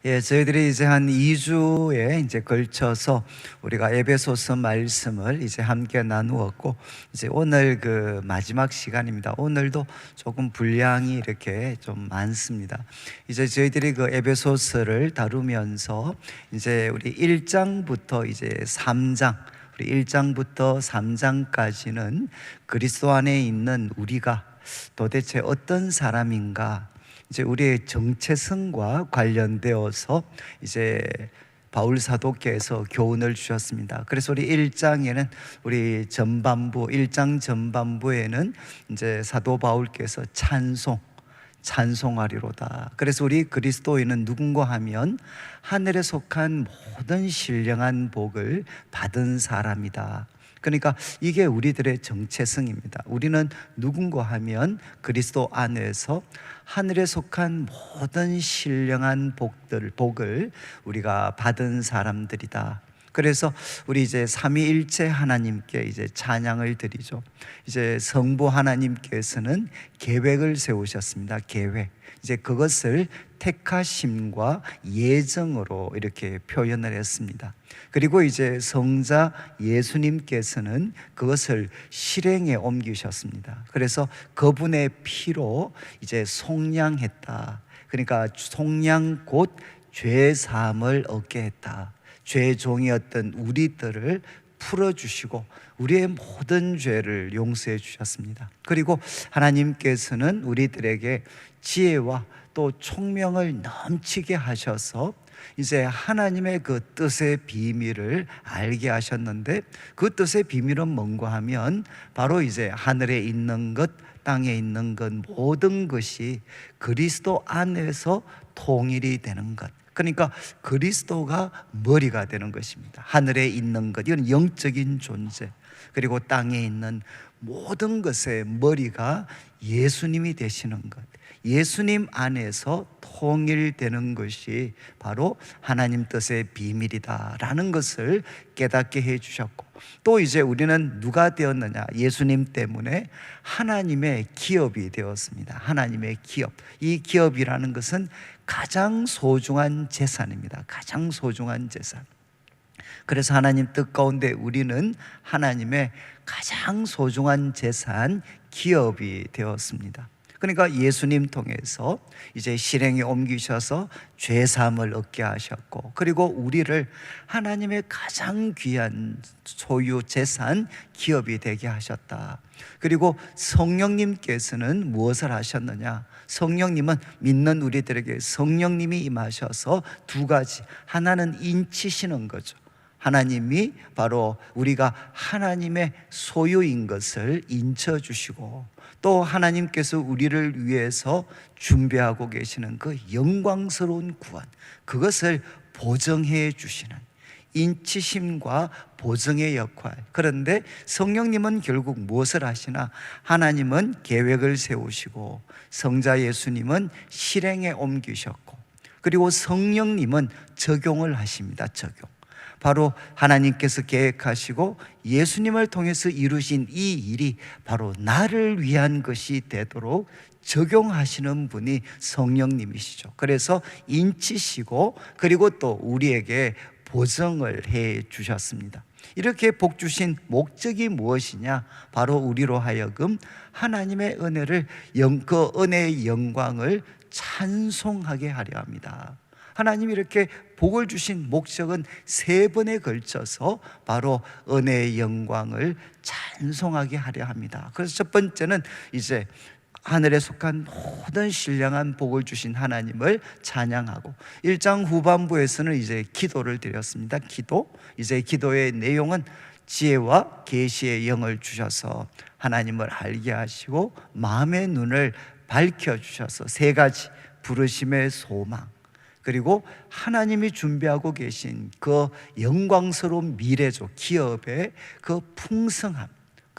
예, 저희들이 이제 한 2주에 이제 걸쳐서 우리가 에베소서 말씀을 이제 함께 나누었고, 이제 오늘 그 마지막 시간입니다. 오늘도 조금 분량이 이렇게 좀 많습니다. 이제 저희들이 그 에베소서를 다루면서 이제 우리 1장부터 이제 3장, 우리 1장부터 3장까지는 그리스도 안에 있는 우리가 도대체 어떤 사람인가, 이제 우리의 정체성과 관련되어서 이제 바울 사도께서 교훈을 주셨습니다. 그래서 우리 1장에는 우리 전반부 1장 전반부에는 이제 사도 바울께서 찬송하리로다. 그래서 우리 그리스도인은 누군가 하면 하늘에 속한 모든 신령한 복을 받은 사람이다. 그러니까 이게 우리들의 정체성입니다. 우리는 누군가 하면 그리스도 안에서 하늘에 속한 모든 신령한 복을 우리가 받은 사람들이다. 그래서 우리 이제 삼위일체 하나님께 이제 찬양을 드리죠. 이제 성부 하나님께서는 계획을 세우셨습니다. 계획. 이제 그것을 택하심과 예정으로 이렇게 표현을 했습니다. 그리고 이제 성자 예수님께서는 그것을 실행에 옮기셨습니다. 그래서 그분의 피로 이제 속량했다. 그러니까 속량 곧 죄 사함을 얻게 했다. 죄 종이었던 우리들을 풀어주시고 우리의 모든 죄를 용서해 주셨습니다. 그리고 하나님께서는 우리들에게 지혜와 또 총명을 넘치게 하셔서 이제 하나님의 그 뜻의 비밀을 알게 하셨는데, 그 뜻의 비밀은 뭔가 하면 바로 이제 하늘에 있는 것, 땅에 있는 것, 모든 것이 그리스도 안에서 통일이 되는 것. 그러니까 그리스도가 머리가 되는 것입니다. 하늘에 있는 것, 이건 영적인 존재. 그리고 땅에 있는 모든 것의 머리가 예수님이 되시는 것, 예수님 안에서 통일되는 것이 바로 하나님 뜻의 비밀이다라는 것을 깨닫게 해 주셨고, 또 이제 우리는 누가 되었느냐? 예수님 때문에 하나님의 기업이 되었습니다. 하나님의 기업. 이 기업이라는 것은 가장 소중한 재산입니다. 가장 소중한 재산. 그래서 하나님 뜻 가운데 우리는 하나님의 가장 소중한 재산, 기업이 되었습니다. 그러니까 예수님 통해서 이제 실행에 옮기셔서 죄사함을 얻게 하셨고, 그리고 우리를 하나님의 가장 귀한 소유 재산, 기업이 되게 하셨다. 그리고 성령님께서는 무엇을 하셨느냐? 성령님은 믿는 우리들에게 성령님이 임하셔서 두 가지, 하나는 인치시는 거죠. 하나님이 바로 우리가 하나님의 소유인 것을 인쳐주시고, 또 하나님께서 우리를 위해서 준비하고 계시는 그 영광스러운 구원, 그것을 보증해 주시는 인치심과 보증의 역할. 그런데 성령님은 결국 무엇을 하시나? 하나님은 계획을 세우시고, 성자 예수님은 실행에 옮기셨고, 그리고 성령님은 적용을 하십니다. 적용. 바로 하나님께서 계획하시고 예수님을 통해서 이루신 이 일이 바로 나를 위한 것이 되도록 적용하시는 분이 성령님이시죠. 그래서 인치시고, 그리고 또 우리에게 보증을 해 주셨습니다. 이렇게 복 주신 목적이 무엇이냐? 바로 우리로 하여금 하나님의 은혜를, 그 은혜의 영광을 찬송하게 하려 합니다. 하나님이 이렇게 복을 주신 목적은 세 번에 걸쳐서 바로 은혜의 영광을 찬송하게 하려 합니다. 그래서 첫 번째는 이제 하늘에 속한 모든 신령한 복을 주신 하나님을 찬양하고, 1장 후반부에서는 이제 기도를 드렸습니다. 이제 기도의 내용은 지혜와 계시의 영을 주셔서 하나님을 알게 하시고 마음의 눈을 밝혀주셔서 세 가지, 부르심의 소망, 그리고 하나님이 준비하고 계신 그 영광스러운 미래죠. 기업의 그 풍성함,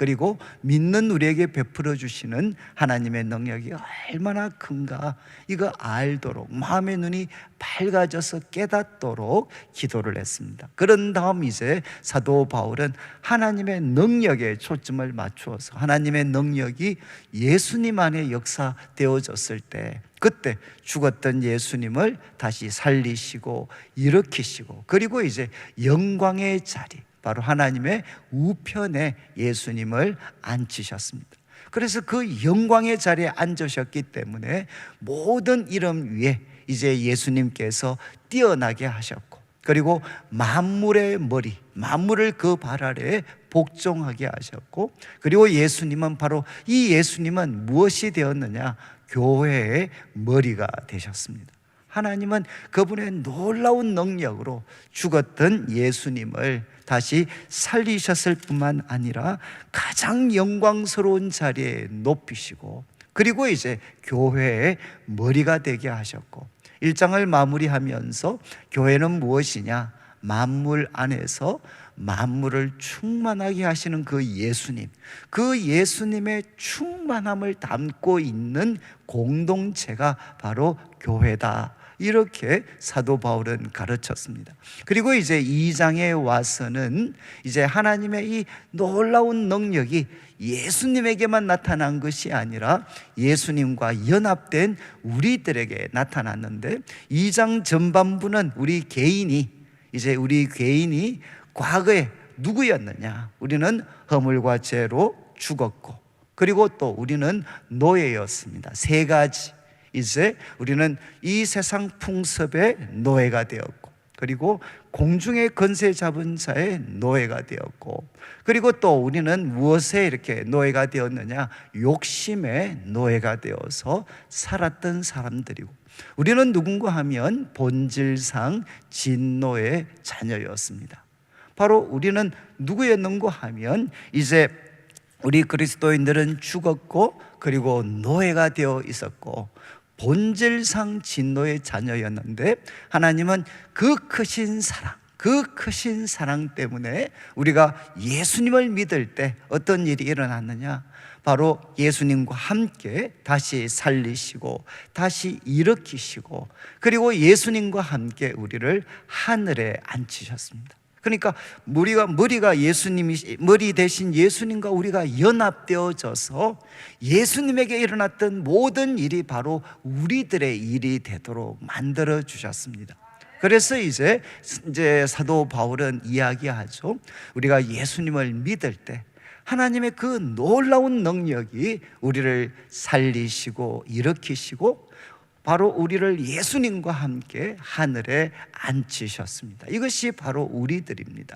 그리고 믿는 우리에게 베풀어 주시는 하나님의 능력이 얼마나 큰가, 이거 알도록 마음의 눈이 밝아져서 깨닫도록 기도를 했습니다. 그런 다음 이제 사도 바울은 하나님의 능력에 초점을 맞추어서 하나님의 능력이 예수님 안에 역사되어졌을 때, 그때 죽었던 예수님을 다시 살리시고 일으키시고, 그리고 이제 영광의 자리, 바로 하나님의 우편에 예수님을 앉히셨습니다. 그래서 그 영광의 자리에 앉으셨기 때문에 모든 이름 위에 이제 예수님께서 뛰어나게 하셨고, 그리고 만물의 머리, 만물을 그 발 아래에 복종하게 하셨고, 그리고 예수님은 바로 이 예수님은 무엇이 되었느냐? 교회의 머리가 되셨습니다. 하나님은 그분의 놀라운 능력으로 죽었던 예수님을 다시 살리셨을 뿐만 아니라 가장 영광스러운 자리에 높이시고, 그리고 이제 교회의 머리가 되게 하셨고, 1장을 마무리하면서 교회는 무엇이냐? 만물 안에서 만물을 충만하게 하시는 그 예수님, 그 예수님의 충만함을 담고 있는 공동체가 바로 교회다, 이렇게 사도 바울은 가르쳤습니다. 그리고 이제 2장에 와서는 이제 하나님의 이 놀라운 능력이 예수님에게만 나타난 것이 아니라 예수님과 연합된 우리들에게 나타났는데, 2장 전반부는 우리 개인이 과거에 누구였느냐? 우리는 허물과 죄로 죽었고, 그리고 또 우리는 노예였습니다. 세 가지. 이제 우리는 이 세상 풍습의 노예가 되었고, 그리고 공중의 권세 잡은 자의 노예가 되었고, 그리고 또 우리는 무엇에 이렇게 노예가 되었느냐? 욕심의 노예가 되어서 살았던 사람들이고, 우리는 누군가 하면 본질상 진노의 자녀였습니다. 바로 우리는 누구였는가 하면 이제 우리 그리스도인들은 죽었고, 그리고 노예가 되어 있었고, 본질상 진노의 자녀였는데, 하나님은 그 크신 사랑 때문에 우리가 예수님을 믿을 때 어떤 일이 일어났느냐? 바로 예수님과 함께 다시 살리시고 다시 일으키시고, 그리고 예수님과 함께 우리를 하늘에 앉히셨습니다. 그러니까 머리가 예수님이, 머리 대신 예수님과 우리가 연합되어져서 예수님에게 일어났던 모든 일이 바로 우리들의 일이 되도록 만들어 주셨습니다. 그래서 이제 사도 바울은 이야기하죠. 우리가 예수님을 믿을 때 하나님의 그 놀라운 능력이 우리를 살리시고 일으키시고, 바로 우리를 예수님과 함께 하늘에 앉히셨습니다. 이것이 바로 우리들입니다.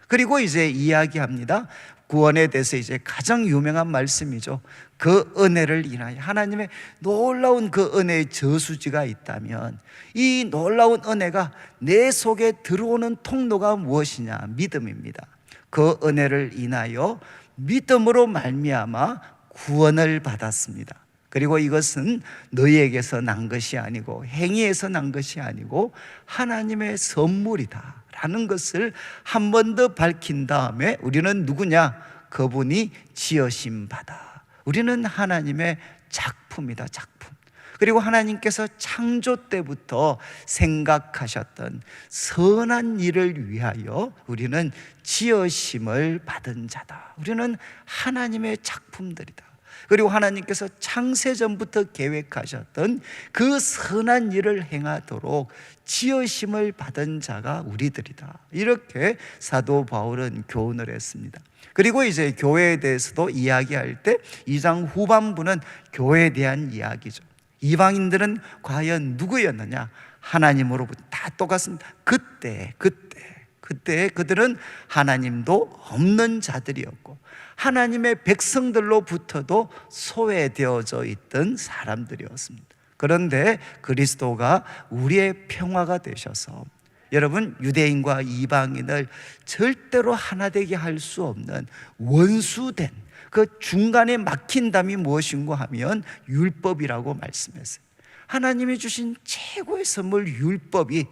그리고 이제 이야기합니다. 구원에 대해서 이제 가장 유명한 말씀이죠. 그 은혜를 인하여, 하나님의 놀라운 그 은혜의 저수지가 있다면 이 놀라운 은혜가 내 속에 들어오는 통로가 무엇이냐? 믿음입니다. 그 은혜를 인하여 믿음으로 말미암아 구원을 받았습니다. 그리고 이것은 너희에게서 난 것이 아니고 행위에서 난 것이 아니고 하나님의 선물이다 라는 것을 한 번 더 밝힌 다음에, 우리는 누구냐? 그분이 지으신 바다, 우리는 하나님의 작품이다, 작품. 그리고 하나님께서 창조 때부터 생각하셨던 선한 일을 위하여 우리는 지으심을 받은 자다, 우리는 하나님의 작품들이다. 그리고 하나님께서 창세전부터 계획하셨던 그 선한 일을 행하도록 지으심을 받은 자가 우리들이다, 이렇게 사도 바울은 교훈을 했습니다. 그리고 이제 교회에 대해서도 이야기할 때 2장 후반부는 교회에 대한 이야기죠. 이방인들은 과연 누구였느냐? 하나님으로부터 다 똑같습니다. 그때 그들은 하나님도 없는 자들이었고, 하나님의 백성들로부터도 소외되어져 있던 사람들이었습니다. 그런데 그리스도가 우리의 평화가 되셔서, 여러분, 유대인과 이방인을 절대로 하나 되게 할 수 없는 원수된 그 중간에 막힌 담이 무엇인가 하면 율법이라고 말씀했어요. 하나님이 주신 최고의 선물 율법이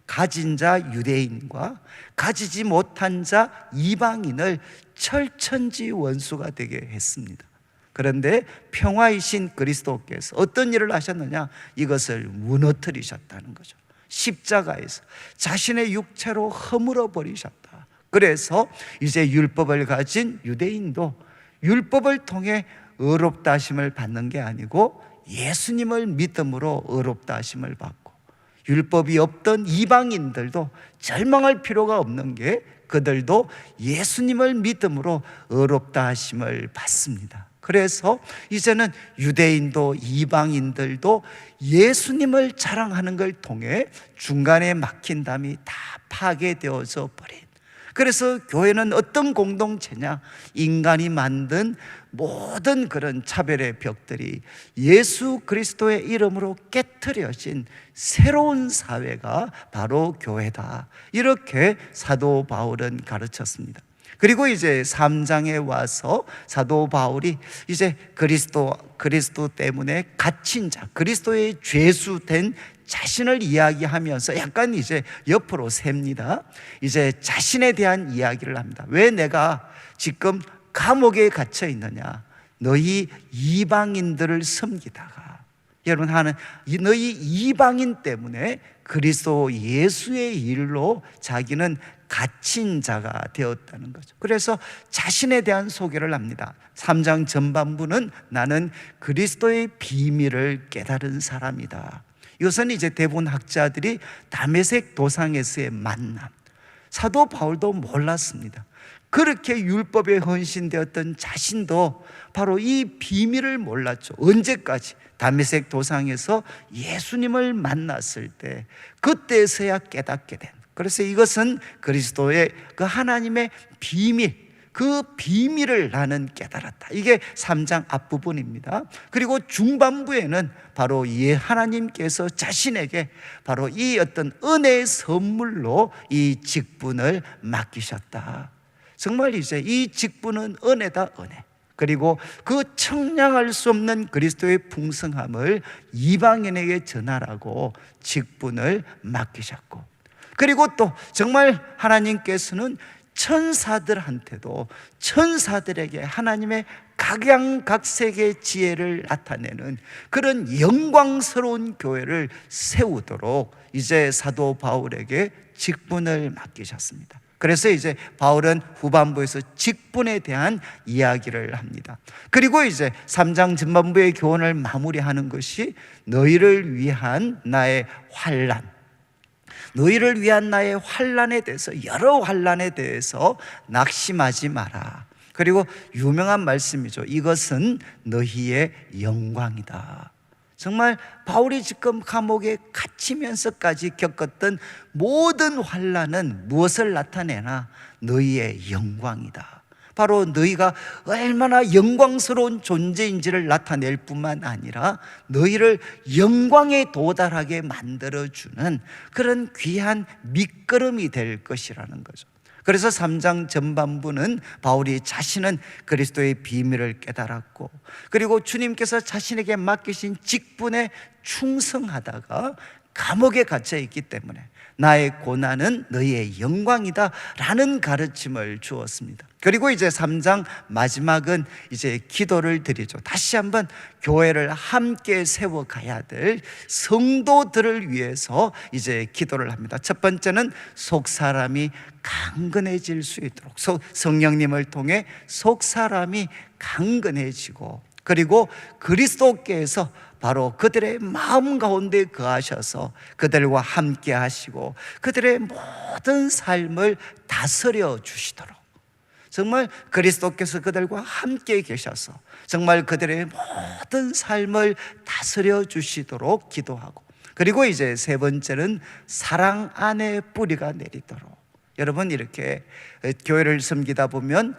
가진 자 유대인과 가지지 못한 자 이방인을 철천지 원수가 되게 했습니다. 그런데 평화이신 그리스도께서 어떤 일을 하셨느냐? 이것을 무너뜨리셨다는 거죠. 십자가에서 자신의 육체로 허물어 버리셨다. 그래서 이제 율법을 가진 유대인도 율법을 통해 의롭다 하심을 받는 게 아니고 예수님을 믿음으로 의롭다 하심을 받고, 율법이 없던 이방인들도 절망할 필요가 없는 게 그들도 예수님을 믿음으로 의롭다 하심을 받습니다. 그래서 이제는 유대인도 이방인들도 예수님을 자랑하는 걸 통해 중간에 막힌 담이 다 파괴되어져 버린, 그래서 교회는 어떤 공동체냐? 인간이 만든 모든 그런 차별의 벽들이 예수 그리스도의 이름으로 깨트려진 새로운 사회가 바로 교회다, 이렇게 사도 바울은 가르쳤습니다. 그리고 이제 3장에 와서 사도 바울이 이제 그리스도 때문에 갇힌 자, 그리스도의 죄수된 자신을 이야기하면서 약간 이제 옆으로 셉니다. 이제 자신에 대한 이야기를 합니다. 왜 내가 지금 감옥에 갇혀 있느냐? 너희 이방인들을 섬기다가, 여러분 너희 이방인 때문에 그리스도 예수의 일로 자기는 갇힌 자가 되었다는 거죠. 그래서 자신에 대한 소개를 합니다. 3장 전반부는 나는 그리스도의 비밀을 깨달은 사람이다. 이것은 이제 대부분 학자들이 다메섹 도상에서의 만남, 사도 바울도 몰랐습니다. 그렇게 율법에 헌신되었던 자신도 바로 이 비밀을 몰랐죠. 언제까지? 다메섹 도상에서 예수님을 만났을 때, 그때서야 깨닫게 된, 그래서 이것은 그리스도의 그 하나님의 비밀, 그 비밀을 나는 깨달았다. 이게 3장 앞부분입니다. 그리고 중반부에는 바로 하나님께서 자신에게 바로 이 어떤 은혜의 선물로 이 직분을 맡기셨다. 정말 이제 이 직분은 은혜다, 은혜. 그리고 그 청량할 수 없는 그리스도의 풍성함을 이방인에게 전하라고 직분을 맡기셨고, 그리고 또 정말 하나님께서는 천사들한테도, 천사들에게 하나님의 각양각색의 지혜를 나타내는 그런 영광스러운 교회를 세우도록 이제 사도 바울에게 직분을 맡기셨습니다. 그래서 이제 바울은 후반부에서 직분에 대한 이야기를 합니다. 그리고 이제 3장 전반부의 교훈을 마무리하는 것이 너희를 위한 나의 환난, 너희를 위한 나의 환난에 대해서, 여러 환난에 대해서 낙심하지 마라. 그리고 유명한 말씀이죠. 이것은 너희의 영광이다. 정말 바울이 지금 감옥에 갇히면서까지 겪었던 모든 환난은 무엇을 나타내나? 너희의 영광이다. 바로 너희가 얼마나 영광스러운 존재인지를 나타낼 뿐만 아니라 너희를 영광에 도달하게 만들어주는 그런 귀한 밑거름이 될 것이라는 거죠. 그래서 3장 전반부는 바울이 자신은 그리스도의 비밀을 깨달았고, 그리고 주님께서 자신에게 맡기신 직분에 충성하다가 감옥에 갇혀 있기 때문에 나의 고난은 너희의 영광이다 라는 가르침을 주었습니다. 그리고 이제 3장 마지막은 이제 기도를 드리죠. 다시 한번 교회를 함께 세워가야 될 성도들을 위해서 이제 기도를 합니다. 첫 번째는 속사람이 강건해질 수 있도록, 성령님을 통해 속사람이 강건해지고, 그리고 그리스도께서 바로 그들의 마음 가운데 거하셔서 그들과 함께 하시고 그들의 모든 삶을 다스려 주시도록, 정말 그리스도께서 그들과 함께 계셔서 정말 그들의 모든 삶을 다스려 주시도록 기도하고, 그리고 이제 세 번째는 사랑 안에 뿌리가 내리도록. 여러분, 이렇게 교회를 섬기다 보면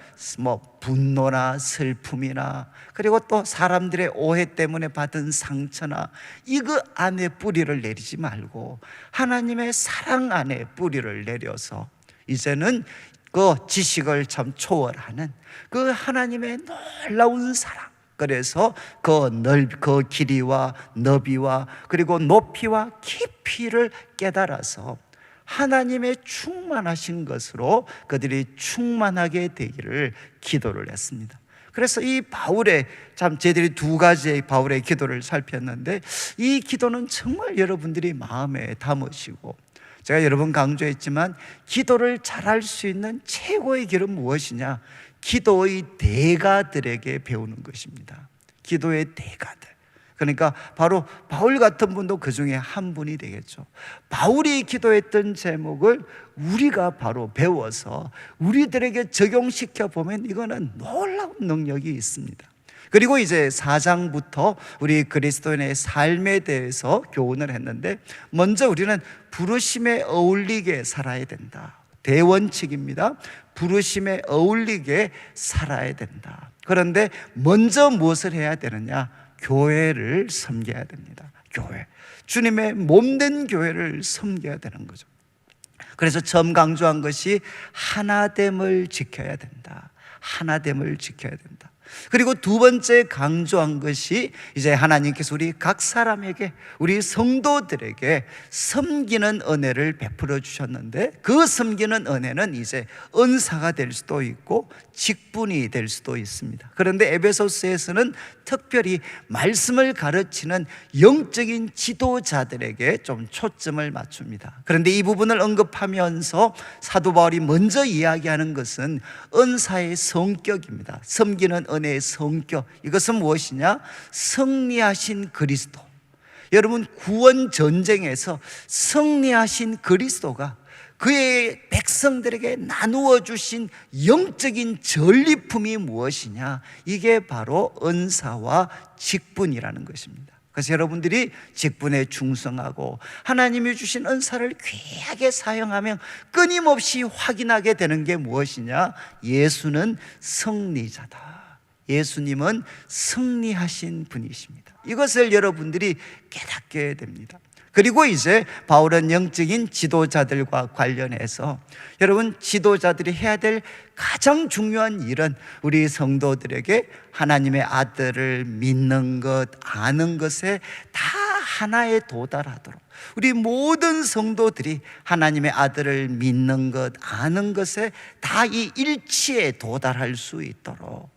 분노나 슬픔이나, 그리고 또 사람들의 오해 때문에 받은 상처나 이거 안에 뿌리를 내리지 말고 하나님의 사랑 안에 뿌리를 내려서 이제는 그 지식을 참 초월하는 그 하나님의 놀라운 사랑, 그래서 그 길이와 너비와 그리고 높이와 깊이를 깨달아서 하나님의 충만하신 것으로 그들이 충만하게 되기를 기도를 했습니다. 그래서 이 바울의, 참 저희들이 두 가지의 바울의 기도를 살폈는데, 이 기도는 정말 여러분들이 마음에 담으시고, 제가 여러 번 강조했지만 기도를 잘할 수 있는 최고의 길은 무엇이냐? 기도의 대가들에게 배우는 것입니다. 기도의 대가들. 그러니까 바로 바울 같은 분도 그 중에 한 분이 되겠죠. 바울이 기도했던 제목을 우리가 바로 배워서 우리들에게 적용시켜 보면 이거는 놀라운 능력이 있습니다. 그리고 이제 4장부터 우리 그리스도인의 삶에 대해서 교훈을 했는데, 먼저 우리는 부르심에 어울리게 살아야 된다. 대원칙입니다. 부르심에 어울리게 살아야 된다. 그런데 먼저 무엇을 해야 되느냐? 교회를 섬겨야 됩니다. 교회, 주님의 몸된 교회를 섬겨야 되는 거죠. 그래서 처음 강조한 것이 하나됨을 지켜야 된다. 하나됨을 지켜야 된다. 그리고 두 번째 강조한 것이 이제 하나님께서 우리 각 사람에게, 우리 성도들에게 섬기는 은혜를 베풀어 주셨는데, 그 섬기는 은혜는 이제 은사가 될 수도 있고 직분이 될 수도 있습니다. 그런데 에베소서에서는 특별히 말씀을 가르치는 영적인 지도자들에게 좀 초점을 맞춥니다. 그런데 이 부분을 언급하면서 사도 바울이 먼저 이야기하는 것은 은사의 성격입니다. 섬기는 은혜의 성격, 이것은 무엇이냐? 승리하신 그리스도. 여러분, 구원 전쟁에서 승리하신 그리스도가 그의 백성들에게 나누어 주신 영적인 전리품이 무엇이냐? 이게 바로 은사와 직분이라는 것입니다. 그래서 여러분들이 직분에 충성하고 하나님이 주신 은사를 귀하게 사용하면 끊임없이 확인하게 되는 게 무엇이냐? 예수는 승리자다. 예수님은 승리하신 분이십니다. 이것을 여러분들이 깨닫게 됩니다. 그리고 이제 바울은 영적인 지도자들과 관련해서, 여러분, 지도자들이 해야 될 가장 중요한 일은 우리 성도들에게 하나님의 아들을 믿는 것, 아는 것에 다 하나에 도달하도록, 우리 모든 성도들이 하나님의 아들을 믿는 것, 아는 것에 다 이 일치에 도달할 수 있도록,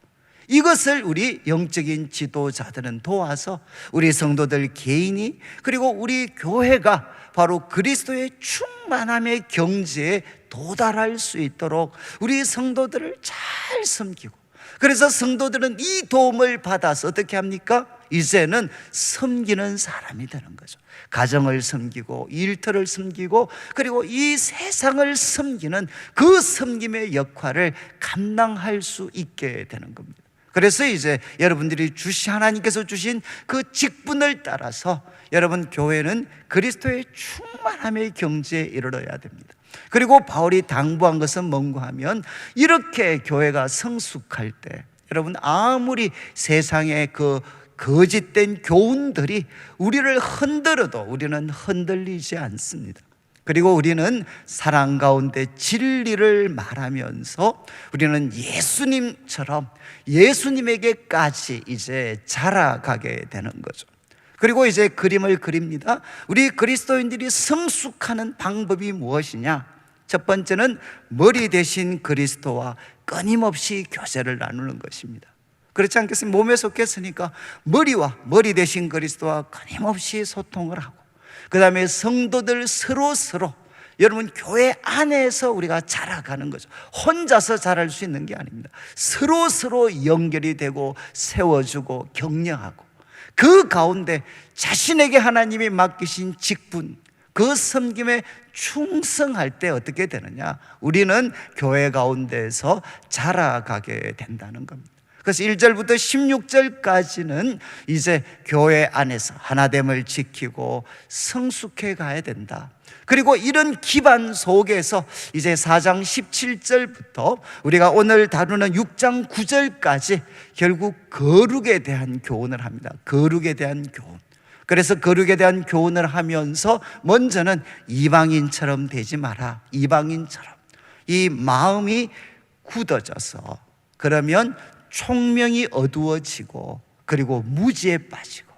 이것을 우리 영적인 지도자들은 도와서 우리 성도들 개인이, 그리고 우리 교회가 바로 그리스도의 충만함의 경지에 도달할 수 있도록 우리 성도들을 잘 섬기고, 그래서 성도들은 이 도움을 받아서 어떻게 합니까? 이제는 섬기는 사람이 되는 거죠. 가정을 섬기고 일터를 섬기고 그리고 이 세상을 섬기는 그 섬김의 역할을 감당할 수 있게 되는 겁니다. 그래서 이제 여러분들이 하나님께서 주신 그 직분을 따라서 여러분 교회는 그리스도의 충만함의 경지에 이르러야 됩니다. 그리고 바울이 당부한 것은 뭔가 하면, 이렇게 교회가 성숙할 때 여러분, 아무리 세상의 그 거짓된 교훈들이 우리를 흔들어도 우리는 흔들리지 않습니다. 그리고 우리는 사랑 가운데 진리를 말하면서 우리는 예수님처럼 예수님에게까지 이제 자라가게 되는 거죠. 그리고 이제 그림을 그립니다. 우리 그리스도인들이 성숙하는 방법이 무엇이냐? 첫 번째는 머리 대신 그리스도와 끊임없이 교제를 나누는 것입니다. 그렇지 않겠습니까? 몸에 속했으니까 머리 대신 그리스도와 끊임없이 소통을 하고, 그 다음에 성도들 서로 여러분, 교회 안에서 우리가 자라가는 거죠. 혼자서 자랄 수 있는 게 아닙니다. 서로 연결이 되고 세워주고 격려하고, 그 가운데 자신에게 하나님이 맡기신 직분, 그 섬김에 충성할 때 어떻게 되느냐? 우리는 교회 가운데서 자라가게 된다는 겁니다. 그래서 1절부터 16절까지는 이제 교회 안에서 하나됨을 지키고 성숙해 가야 된다. 그리고 이런 기반 속에서 이제 4장 17절부터 우리가 오늘 다루는 6장 9절까지 결국 거룩에 대한 교훈을 합니다. 거룩에 대한 교훈. 그래서 거룩에 대한 교훈을 하면서 먼저는 이방인처럼 되지 마라. 이방인처럼. 이 마음이 굳어져서 그러면 총명이 어두워지고 그리고 무지에 빠지고,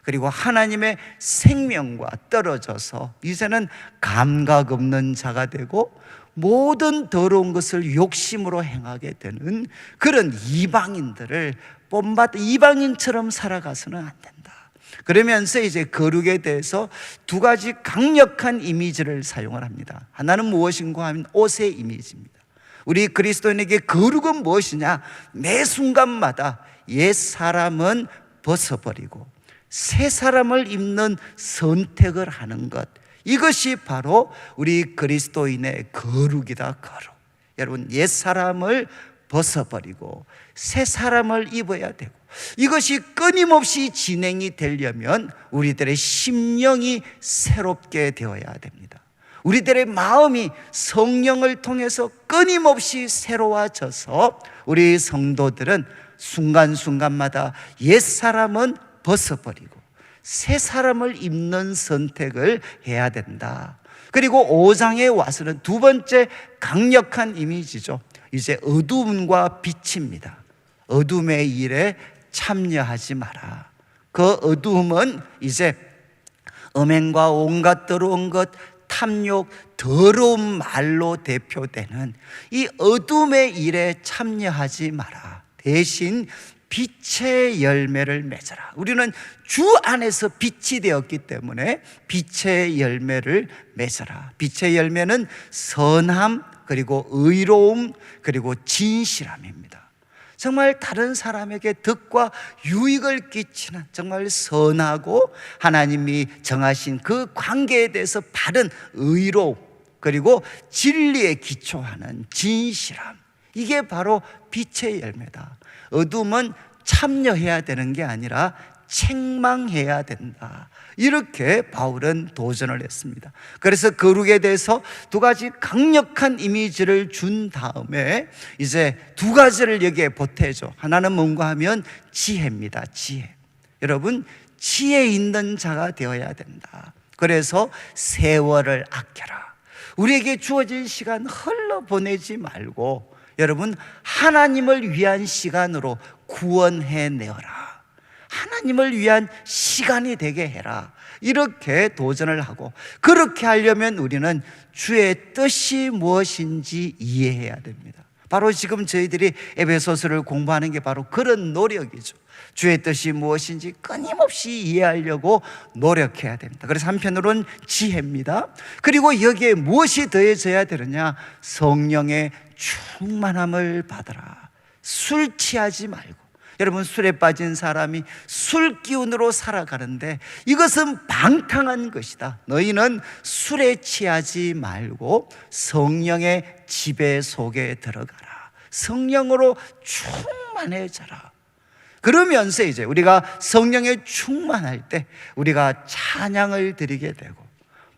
그리고 하나님의 생명과 떨어져서 이제는 감각 없는 자가 되고 모든 더러운 것을 욕심으로 행하게 되는 그런 이방인들을 본받아 이방인처럼 살아가서는 안 된다. 그러면서 이제 거룩에 대해서 두 가지 강력한 이미지를 사용을 합니다. 하나는 무엇인가 하면 옷의 이미지입니다. 우리 그리스도인에게 거룩은 무엇이냐? 매 순간마다 옛 사람은 벗어버리고 새 사람을 입는 선택을 하는 것, 이것이 바로 우리 그리스도인의 거룩이다. 거룩. 여러분, 옛 사람을 벗어버리고 새 사람을 입어야 되고, 이것이 끊임없이 진행이 되려면 우리들의 심령이 새롭게 되어야 됩니다. 우리들의 마음이 성령을 통해서 끊임없이 새로워져서 우리 성도들은 순간순간마다 옛 사람은 벗어버리고 새 사람을 입는 선택을 해야 된다. 그리고 5장에 와서는 두 번째 강력한 이미지죠. 이제 어두움과 빛입니다. 어둠의 일에 참여하지 마라. 그 어두움은 이제 음행과 온갖 더러운 것, 탐욕, 더러운 말로 대표되는 이 어둠의 일에 참여하지 마라. 대신 빛의 열매를 맺어라. 우리는 주 안에서 빛이 되었기 때문에 빛의 열매를 맺어라. 빛의 열매는 선함, 그리고 의로움, 그리고 진실함입니다. 정말 다른 사람에게 덕과 유익을 끼치는 정말 선하고 하나님이 정하신 그 관계에 대해서 바른 의로움, 그리고 진리에 기초하는 진실함, 이게 바로 빛의 열매다. 어둠은 참여해야 되는 게 아니라 책망해야 된다. 이렇게 바울은 도전을 했습니다. 그래서 거룩에 대해서 두 가지 강력한 이미지를 준 다음에 이제 두 가지를 여기에 보태죠. 하나는 뭔가 하면 지혜입니다. 지혜. 여러분, 지혜 있는 자가 되어야 된다. 그래서 세월을 아껴라. 우리에게 주어진 시간 흘러보내지 말고 여러분, 하나님을 위한 시간으로 구원해내어라. 하나님을 위한 시간이 되게 해라. 이렇게 도전을 하고, 그렇게 하려면 우리는 주의 뜻이 무엇인지 이해해야 됩니다. 바로 지금 저희들이 에베소서를 공부하는 게 바로 그런 노력이죠. 주의 뜻이 무엇인지 끊임없이 이해하려고 노력해야 됩니다. 그래서 한편으로는 지혜입니다. 그리고 여기에 무엇이 더해져야 되느냐? 성령의 충만함을 받아라. 술 취하지 말고. 여러분, 술에 빠진 사람이 술 기운으로 살아가는데 이것은 방탕한 것이다. 너희는 술에 취하지 말고 성령의 지배 속에 들어가라. 성령으로 충만해져라. 그러면서 이제 우리가 성령에 충만할 때 우리가 찬양을 드리게 되고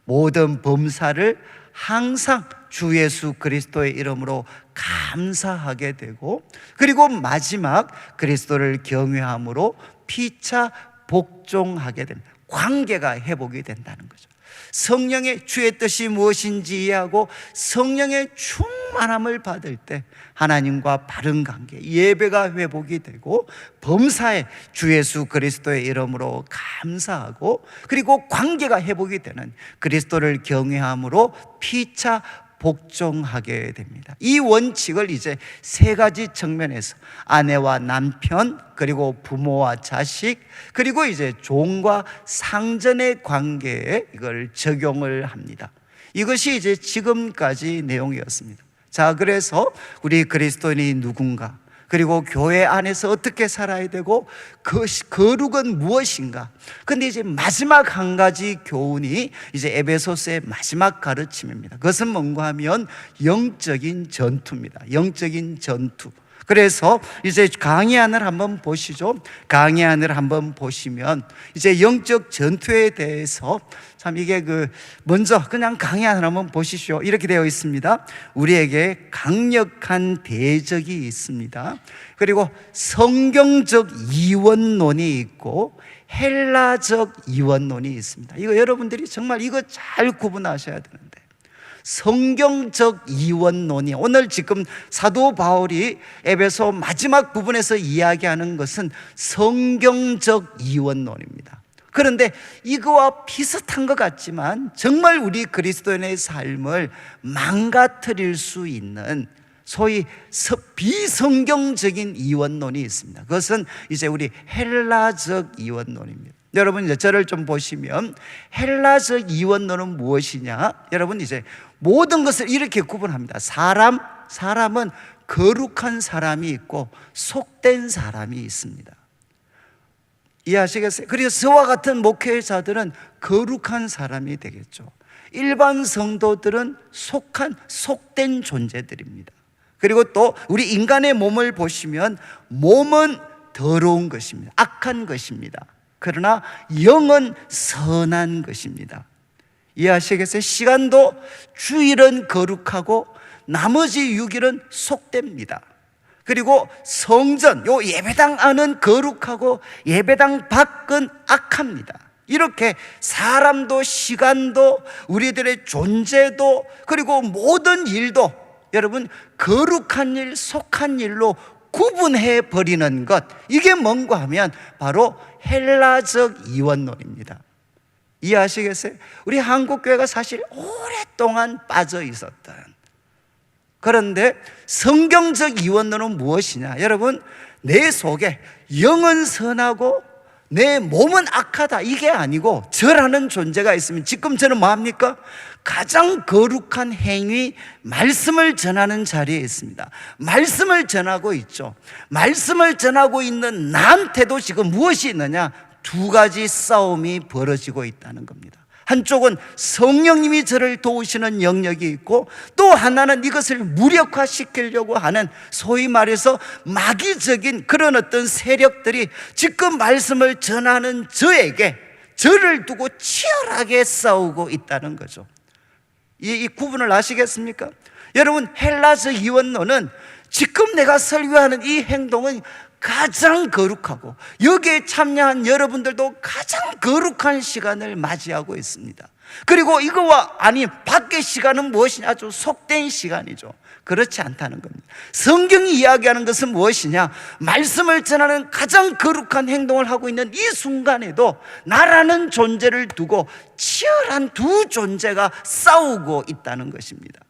모든 범사를 항상 주 예수 그리스도의 이름으로 감사하게 되고, 그리고 마지막 그리스도를 경외함으로 피차 복종하게 됩니다. 관계가 회복이 된다는 거죠. 성령의 주의 뜻이 무엇인지 이해하고 성령의 충만함을 받을 때 하나님과 바른 관계, 예배가 회복이 되고 범사에 주 예수 그리스도의 이름으로 감사하고, 그리고 관계가 회복이 되는 그리스도를 경외함으로 피차 복종하게 됩니다. 이 원칙을 이제 세 가지 측면에서 아내와 남편, 그리고 부모와 자식, 그리고 이제 종과 상전의 관계에 이걸 적용을 합니다. 이것이 이제 지금까지 내용이었습니다. 자, 그래서 우리 그리스도인이 누군가, 그리고 교회 안에서 어떻게 살아야 되고 거룩은 무엇인가. 근데 이제 마지막 한 가지 교훈이 이제 에베소서의 마지막 가르침입니다. 그것은 뭔가 하면 영적인 전투입니다. 영적인 전투. 그래서 이제 강해안을 한번 보시죠. 강해안을 한번 보시면 이제 영적 전투에 대해서 참 이게 먼저 그냥 강해안을 한번 보시죠. 이렇게 되어 있습니다. 우리에게 강력한 대적이 있습니다. 그리고 성경적 이원론이 있고 헬라적 이원론이 있습니다. 이거 여러분들이 정말 이거 잘 구분하셔야 되는데, 성경적 이원론이, 오늘 지금 사도 바울이 에베소 마지막 부분에서 이야기하는 것은 성경적 이원론입니다. 그런데 이거와 비슷한 것 같지만 정말 우리 그리스도인의 삶을 망가뜨릴 수 있는 소위 비성경적인 이원론이 있습니다. 그것은 이제 우리 헬라적 이원론입니다. 여러분 이제 저를 좀 보시면 헬라적 이원론은 무엇이냐? 여러분 이제 모든 것을 이렇게 구분합니다. 사람은 거룩한 사람이 있고 속된 사람이 있습니다. 이해하시겠어요? 그래서 저와 같은 목회자들은 거룩한 사람이 되겠죠. 일반 성도들은 속된 존재들입니다. 그리고 또 우리 인간의 몸을 보시면 몸은 더러운 것입니다. 악한 것입니다. 그러나 영은 선한 것입니다. 이해하시겠어요? 시간도 주일은 거룩하고 나머지 6일은 속됩니다. 그리고 성전, 요 예배당 안은 거룩하고 예배당 밖은 악합니다. 이렇게 사람도 시간도 우리들의 존재도 그리고 모든 일도 여러분 거룩한 일, 속한 일로 구분해 버리는 것, 이게 뭔가 하면 바로 헬라적 이원론입니다. 이해하시겠어요? 우리 한국교회가 사실 오랫동안 빠져 있었던, 그런데 성경적 이원론은 무엇이냐? 여러분, 내 속에 영은 선하고 내 몸은 악하다, 이게 아니고 저라는 존재가 있으면 지금 저는 뭐합니까? 가장 거룩한 행위, 말씀을 전하는 자리에 있습니다. 말씀을 전하고 있죠. 말씀을 전하고 있는 나한테도 지금 무엇이 있느냐? 두 가지 싸움이 벌어지고 있다는 겁니다. 한쪽은 성령님이 저를 도우시는 영역이 있고, 또 하나는 이것을 무력화시키려고 하는 소위 말해서 마귀적인 그런 어떤 세력들이 지금 말씀을 전하는 저에게 저를 두고 치열하게 싸우고 있다는 거죠. 이 구분을 아시겠습니까? 여러분, 헬라적 이원론은 지금 내가 설교하는 이 행동은 가장 거룩하고 여기에 참여한 여러분들도 가장 거룩한 시간을 맞이하고 있습니다. 그리고 이거와 아니 밖의 시간은 무엇이냐? 아주 속된 시간이죠. 그렇지 않다는 겁니다. 성경이 이야기하는 것은 무엇이냐? 말씀을 전하는 가장 거룩한 행동을 하고 있는 이 순간에도 나라는 존재를 두고 치열한 두 존재가 싸우고 있다는 것입니다.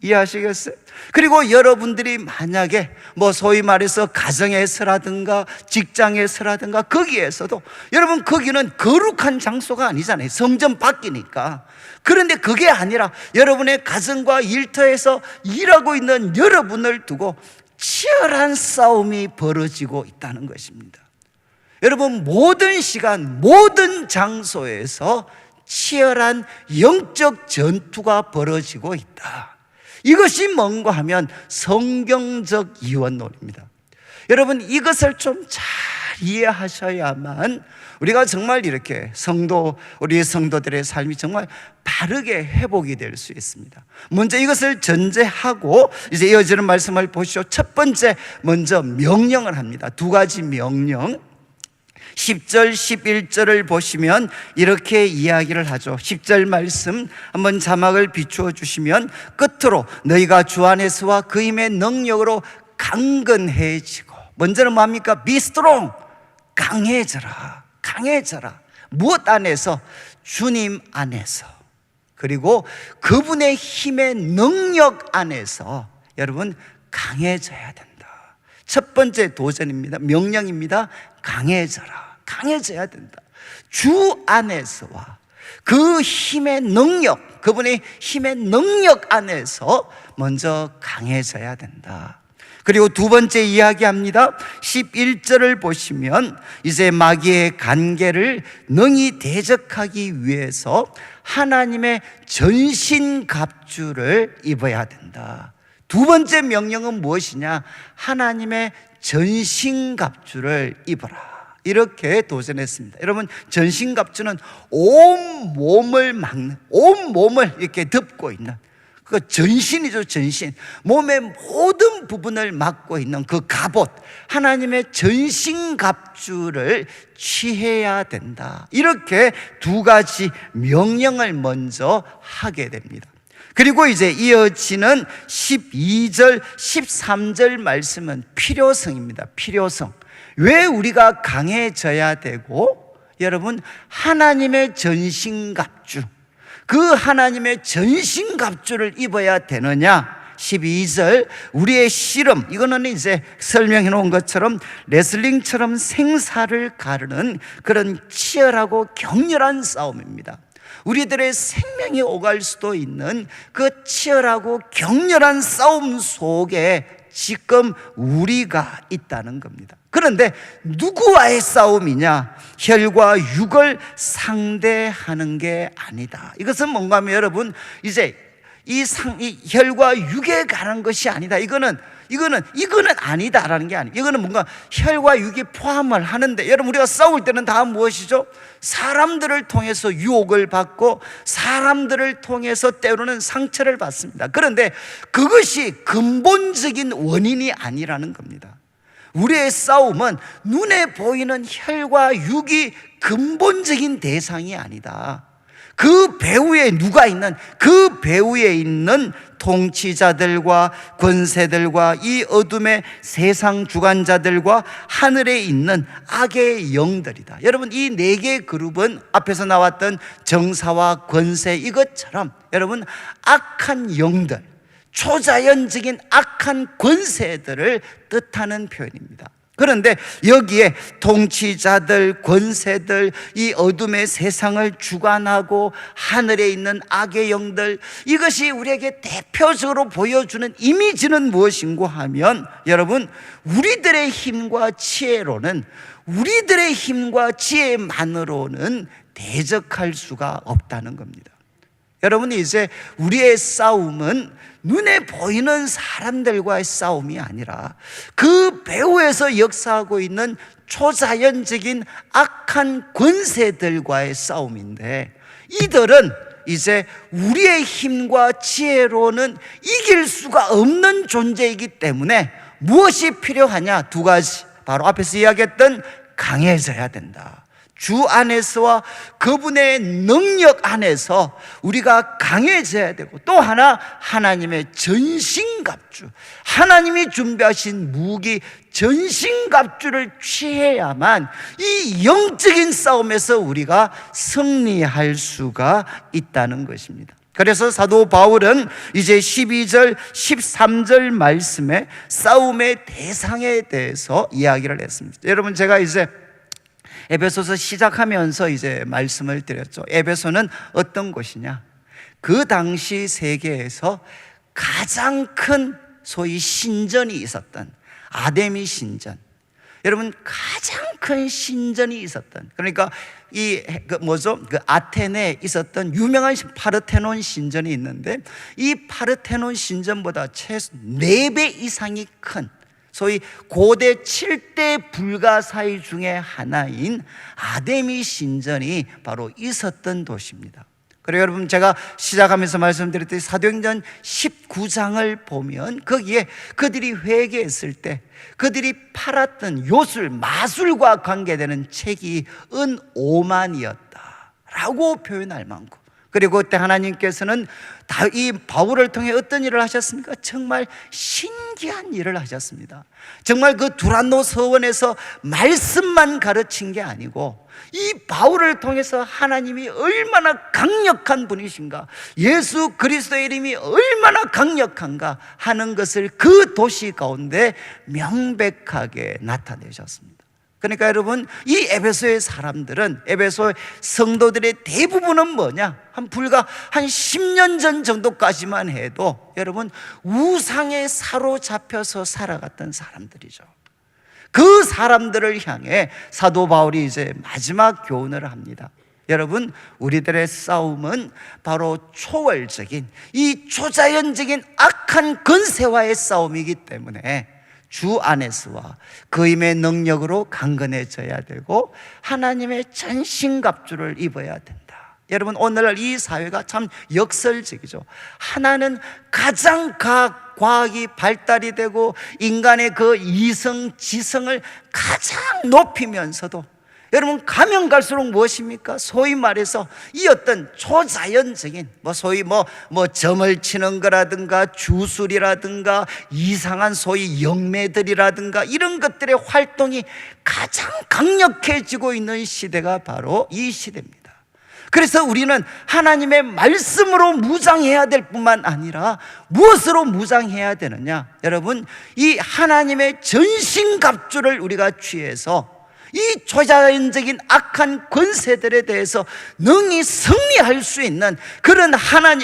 이해하시겠어요? 그리고 여러분들이 만약에 소위 말해서 가정에서라든가 직장에서라든가 거기에서도 여러분 거기는 거룩한 장소가 아니잖아요. 성전 밖이니까. 그런데 그게 아니라 여러분의 가정과 일터에서 일하고 있는 여러분을 두고 치열한 싸움이 벌어지고 있다는 것입니다. 여러분, 모든 시간, 모든 장소에서 치열한 영적 전투가 벌어지고 있다. 이것이 뭔가 하면 성경적 이원론입니다. 여러분, 이것을 좀 잘 이해하셔야만 우리가 정말 이렇게 우리 성도들의 삶이 정말 바르게 회복이 될 수 있습니다. 먼저 이것을 전제하고 이제 이어지는 말씀을 보시죠. 첫 번째, 먼저 명령을 합니다. 두 가지 명령. 10절, 11절을 보시면 이렇게 이야기를 하죠. 10절 말씀 한번 자막을 비추어 주시면, 끝으로 너희가 주 안에서와 그 힘의 능력으로 강건해지고, 먼저는 뭡니까? Be strong, 강해져라. 무엇 안에서? 주님 안에서. 그리고 그분의 힘의 능력 안에서 여러분 강해져야 된다. 첫 번째 도전입니다. 명령입니다. 강해져야 된다. 주 안에서와 그 힘의 능력, 그분의 힘의 능력 안에서 먼저 강해져야 된다. 그리고 두 번째 이야기합니다. 11절을 보시면 이제 마귀의 관계를 능히 대적하기 위해서 하나님의 전신갑주를 입어야 된다. 두 번째 명령은 무엇이냐? 하나님의 전신갑주를 입어라. 이렇게 도전했습니다. 여러분, 전신갑주는 온 몸을 막는, 온 몸을 이렇게 덮고 있는 그 전신이죠. 전신, 몸의 모든 부분을 막고 있는 그 갑옷, 하나님의 전신갑주를 취해야 된다. 이렇게 두 가지 명령을 먼저 하게 됩니다. 그리고 이제 이어지는 12절, 13절 말씀은 필요성입니다. 필요성. 왜 우리가 강해져야 되고 여러분, 하나님의 전신갑주, 그 하나님의 전신갑주를 입어야 되느냐? 12절, 우리의 씨름, 이거는 이제 설명해 놓은 것처럼 레슬링처럼 생사를 가르는 그런 치열하고 격렬한 싸움입니다. 우리들의 생명이 오갈 수도 있는 그 치열하고 격렬한 싸움 속에 지금 우리가 있다는 겁니다. 그런데 누구와의 싸움이냐? 혈과 육을 상대하는 게 아니다. 이것은 뭔가 하면 여러분, 이제 이 혈과 육에 관한 것이 아니다. 이거는 아니다라는 게 아니에요. 이거는 뭔가 혈과 육이 포함을 하는데, 여러분, 우리가 싸울 때는 다 무엇이죠? 사람들을 통해서 유혹을 받고 사람들을 통해서 때로는 상처를 받습니다. 그런데 그것이 근본적인 원인이 아니라는 겁니다. 우리의 싸움은 눈에 보이는 혈과 육이 근본적인 대상이 아니다. 그 배후에 누가 있는, 그 배후에 있는 통치자들과 권세들과 이 어둠의 세상 주관자들과 하늘에 있는 악의 영들이다. 여러분, 이 네 개의 그룹은 앞에서 나왔던 정사와 권세, 이것처럼 여러분 악한 영들, 초자연적인 악한 권세들을 뜻하는 표현입니다. 그런데 여기에 통치자들, 권세들, 이 어둠의 세상을 주관하고 하늘에 있는 악의 영들, 이것이 우리에게 대표적으로 보여주는 이미지는 무엇인고 하면, 여러분, 우리들의 힘과 지혜로는, 우리들의 힘과 지혜만으로는 대적할 수가 없다는 겁니다. 여러분, 이제 우리의 싸움은 눈에 보이는 사람들과의 싸움이 아니라 그 배후에서 역사하고 있는 초자연적인 악한 권세들과의 싸움인데, 이들은 이제 우리의 힘과 지혜로는 이길 수가 없는 존재이기 때문에 무엇이 필요하냐? 두 가지. 바로 앞에서 이야기했던 강해져야 된다. 주 안에서와 그분의 능력 안에서 우리가 강해져야 되고, 또 하나, 하나님의 전신갑주, 하나님이 준비하신 무기 전신갑주를 취해야만 이 영적인 싸움에서 우리가 승리할 수가 있다는 것입니다. 그래서 사도 바울은 이제 12절, 13절 말씀에 싸움의 대상에 대해서 이야기를 했습니다. 여러분, 제가 이제 에베소서 시작하면서 이제 말씀을 드렸죠. 에베소는 어떤 곳이냐? 그 당시 세계에서 가장 큰 소위 신전이 있었던 아데미 신전. 여러분, 가장 큰 신전이 있었던, 그러니까 그 아테네에 있었던 유명한 파르테논 신전이 있는데, 이 파르테논 신전보다 최소 4배 이상이 큰, 소위 고대 7대 불가사의 중에 하나인 아데미 신전이 바로 있었던 도시입니다. 그리고 여러분, 제가 시작하면서 말씀드렸듯이 사도행전 19장을 보면 거기에 그들이 회개했을 때 그들이 팔았던 요술, 마술과 관계되는 책이 은 5만이었다라고 표현할 만큼, 그리고 그때 하나님께서는 이 바울을 통해 어떤 일을 하셨습니까? 정말 신기한 일을 하셨습니다. 정말 그 두란노 서원에서 말씀만 가르친 게 아니고, 이 바울을 통해서 하나님이 얼마나 강력한 분이신가, 예수 그리스도의 이름이 얼마나 강력한가 하는 것을 그 도시 가운데 명백하게 나타내셨습니다. 그러니까 여러분, 이 에베소의 사람들은, 에베소의 성도들의 대부분은 뭐냐? 불과 한 10년 전 정도까지만 해도 여러분, 우상에 사로잡혀서 살아갔던 사람들이죠. 그 사람들을 향해 사도 바울이 이제 마지막 교훈을 합니다. 여러분, 우리들의 싸움은 바로 초월적인, 이 초자연적인 악한 권세와의 싸움이기 때문에 주 안에서와 그 힘의 능력으로 강건해져야 되고 하나님의 전신갑주를 입어야 된다. 여러분, 오늘날 이 사회가 참 역설적이죠. 하나는 가장 과학이 발달이 되고 인간의 그 이성, 지성을 가장 높이면서도 여러분, 가면 갈수록 무엇입니까? 소위 말해서 이 어떤 초자연적인 소위 점을 치는 거라든가 주술이라든가 이상한 소위 영매들이라든가 이런 것들의 활동이 가장 강력해지고 있는 시대가 바로 이 시대입니다. 그래서 우리는 하나님의 말씀으로 무장해야 될 뿐만 아니라 무엇으로 무장해야 되느냐? 여러분, 이 하나님의 전신갑주를 우리가 취해서 이 초자연적인 악한 권세들에 대해서 능히 승리할 수 있는 그런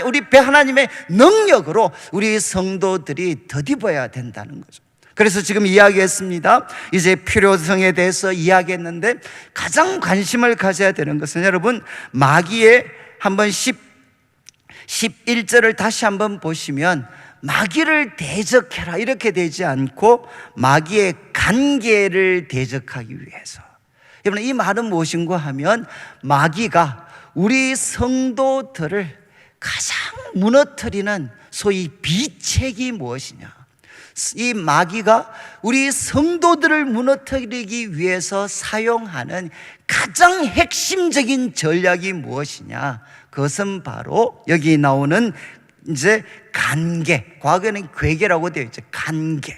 우리 하나님의 능력으로 우리 성도들이 덧입어야 된다는 거죠. 그래서 지금 이야기했습니다. 이제 필요성에 대해서 이야기했는데 가장 관심을 가져야 되는 것은 여러분, 마귀의 한번 11절을 다시 한번 보시면 마귀를 대적해라 이렇게 되지 않고 마귀의 관계를 대적하기 위해서. 여러분, 이 말은 무엇인가 하면 마귀가 우리 성도들을 가장 무너뜨리는 소위 비책이 무엇이냐, 이 마귀가 우리 성도들을 무너뜨리기 위해서 사용하는 가장 핵심적인 전략이 무엇이냐, 그것은 바로 여기 나오는 이제 간계, 과거에는 괴계라고 되어 있죠. 간계,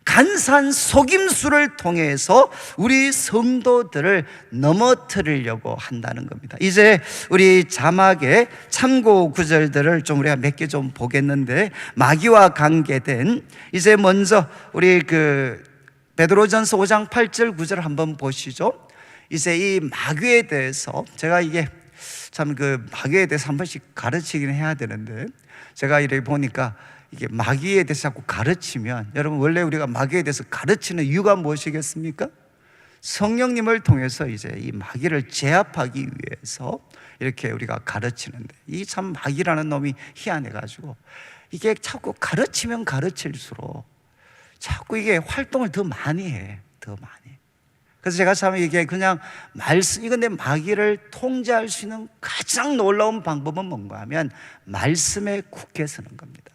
간산속임수를 통해서 우리 성도들을 넘어뜨리려고 한다는 겁니다. 이제 우리 자막에 참고 구절들을 좀 우리가 몇 개 좀 보겠는데, 마귀와 관계된 이제 먼저 우리 베드로전서 5장 8절 9절 한번 보시죠. 이제 이 마귀에 대해서 제가 이게 참 마귀에 대해서 한 번씩 가르치긴 해야 되는데, 제가 이렇게 보니까 이게 마귀에 대해서 자꾸 가르치면, 여러분, 원래 우리가 마귀에 대해서 가르치는 이유가 무엇이겠습니까? 성령님을 통해서 이제 이 마귀를 제압하기 위해서 이렇게 우리가 가르치는데, 이 참 마귀라는 놈이 희한해가지고 이게 자꾸 가르치면 가르칠수록 자꾸 이게 활동을 더 많이 해. 그래서 제가 참 이게 그냥 이건데 마귀를 통제할 수 있는 가장 놀라운 방법은 뭔가 하면 말씀에 굳게 서는 겁니다.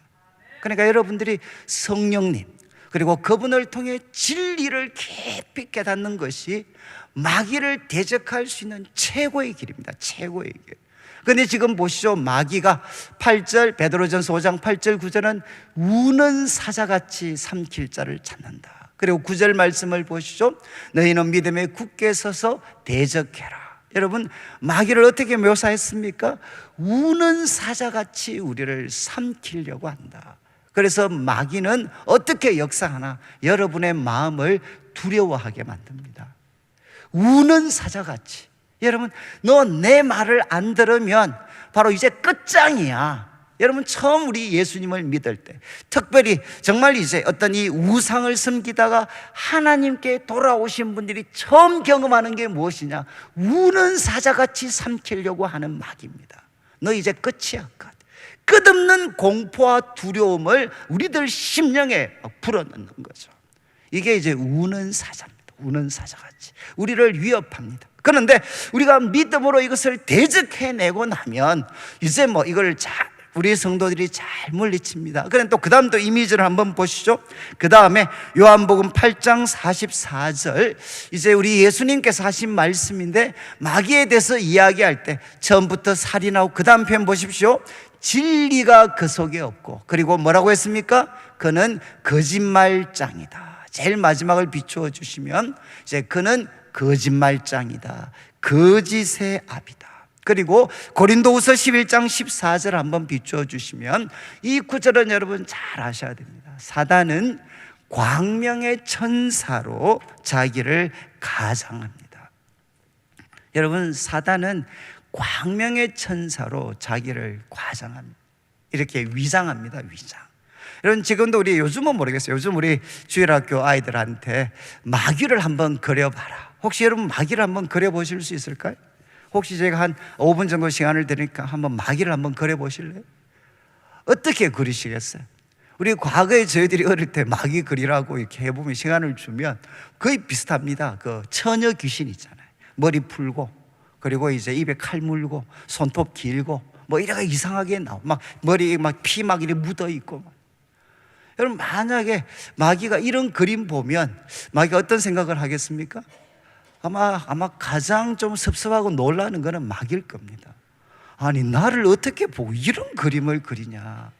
그러니까 여러분들이 성령님 그리고 그분을 통해 진리를 깊이 깨닫는 것이 마귀를 대적할 수 있는 최고의 길입니다. 최고의 길. 그런데 지금 보시죠. 마귀가 8절, 베드로전서 5장 8절 9절은 우는 사자같이 삼킬 자를 찾는다. 그리고 9절 말씀을 보시죠. 너희는 믿음에 굳게 서서 대적해라. 여러분, 마귀를 어떻게 묘사했습니까? 우는 사자같이 우리를 삼키려고 한다. 그래서 마귀는 어떻게 역사하나? 여러분의 마음을 두려워하게 만듭니다. 우는 사자같이. 여러분, 너 내 말을 안 들으면 바로 이제 끝장이야. 여러분, 처음 우리 예수님을 믿을 때, 특별히 정말 이제 어떤 이 우상을 섬기다가 하나님께 돌아오신 분들이 처음 경험하는 게 무엇이냐? 우는 사자같이 삼키려고 하는 마귀입니다. 너 이제 끝이야, 끝. 끝없는 공포와 두려움을 우리들 심령에 불어넣는 거죠. 이게 이제 우는 사자입니다. 우는 사자같이 우리를 위협합니다. 그런데 우리가 믿음으로 이것을 대적해내고 나면 이제 이걸 우리 성도들이 잘 물리칩니다. 그런데 또 그 다음 또 이미지를 한번 보시죠. 그 다음에 요한복음 8장 44절, 이제 우리 예수님께서 하신 말씀인데, 마귀에 대해서 이야기할 때 처음부터 살인하고 그 다음 편 보십시오. 진리가 그 속에 없고, 그리고 뭐라고 했습니까? 그는 거짓말장이다. 제일 마지막을 비추어 주시면 이제 그는 거짓말장이다. 거짓의 아비다. 그리고 고린도후서 11장 14절 한번 비추어 주시면 이 구절은 여러분 잘 아셔야 됩니다. 사단은 광명의 천사로 자기를 가장합니다. 여러분, 사단은 광명의 천사로 자기를 과장합니다. 이렇게 위장합니다. 위장. 여러분, 지금도 우리 요즘은 모르겠어요. 요즘 우리 주일학교 아이들한테 마귀를 한번 그려봐라. 혹시 여러분 마귀를 한번 그려보실 수 있을까요? 혹시 제가 한 5분 정도 시간을 드리니까 한번 마귀를 한번 그려보실래요? 어떻게 그리시겠어요? 우리 과거에 저희들이 어릴 때 마귀 그리라고 이렇게 해보면, 시간을 주면 거의 비슷합니다. 그 처녀 귀신 있잖아요. 머리 풀고, 그리고 이제 입에 칼 물고, 손톱 길고, 이렇게 이상하게 나오고, 머리에 피 이렇게 묻어 있고. 여러분, 만약에 마귀가 이런 그림 보면 마귀가 어떤 생각을 하겠습니까? 아마 가장 좀 섭섭하고 놀라는 거는 마귀일 겁니다. 아니, 나를 어떻게 보고 이런 그림을 그리냐.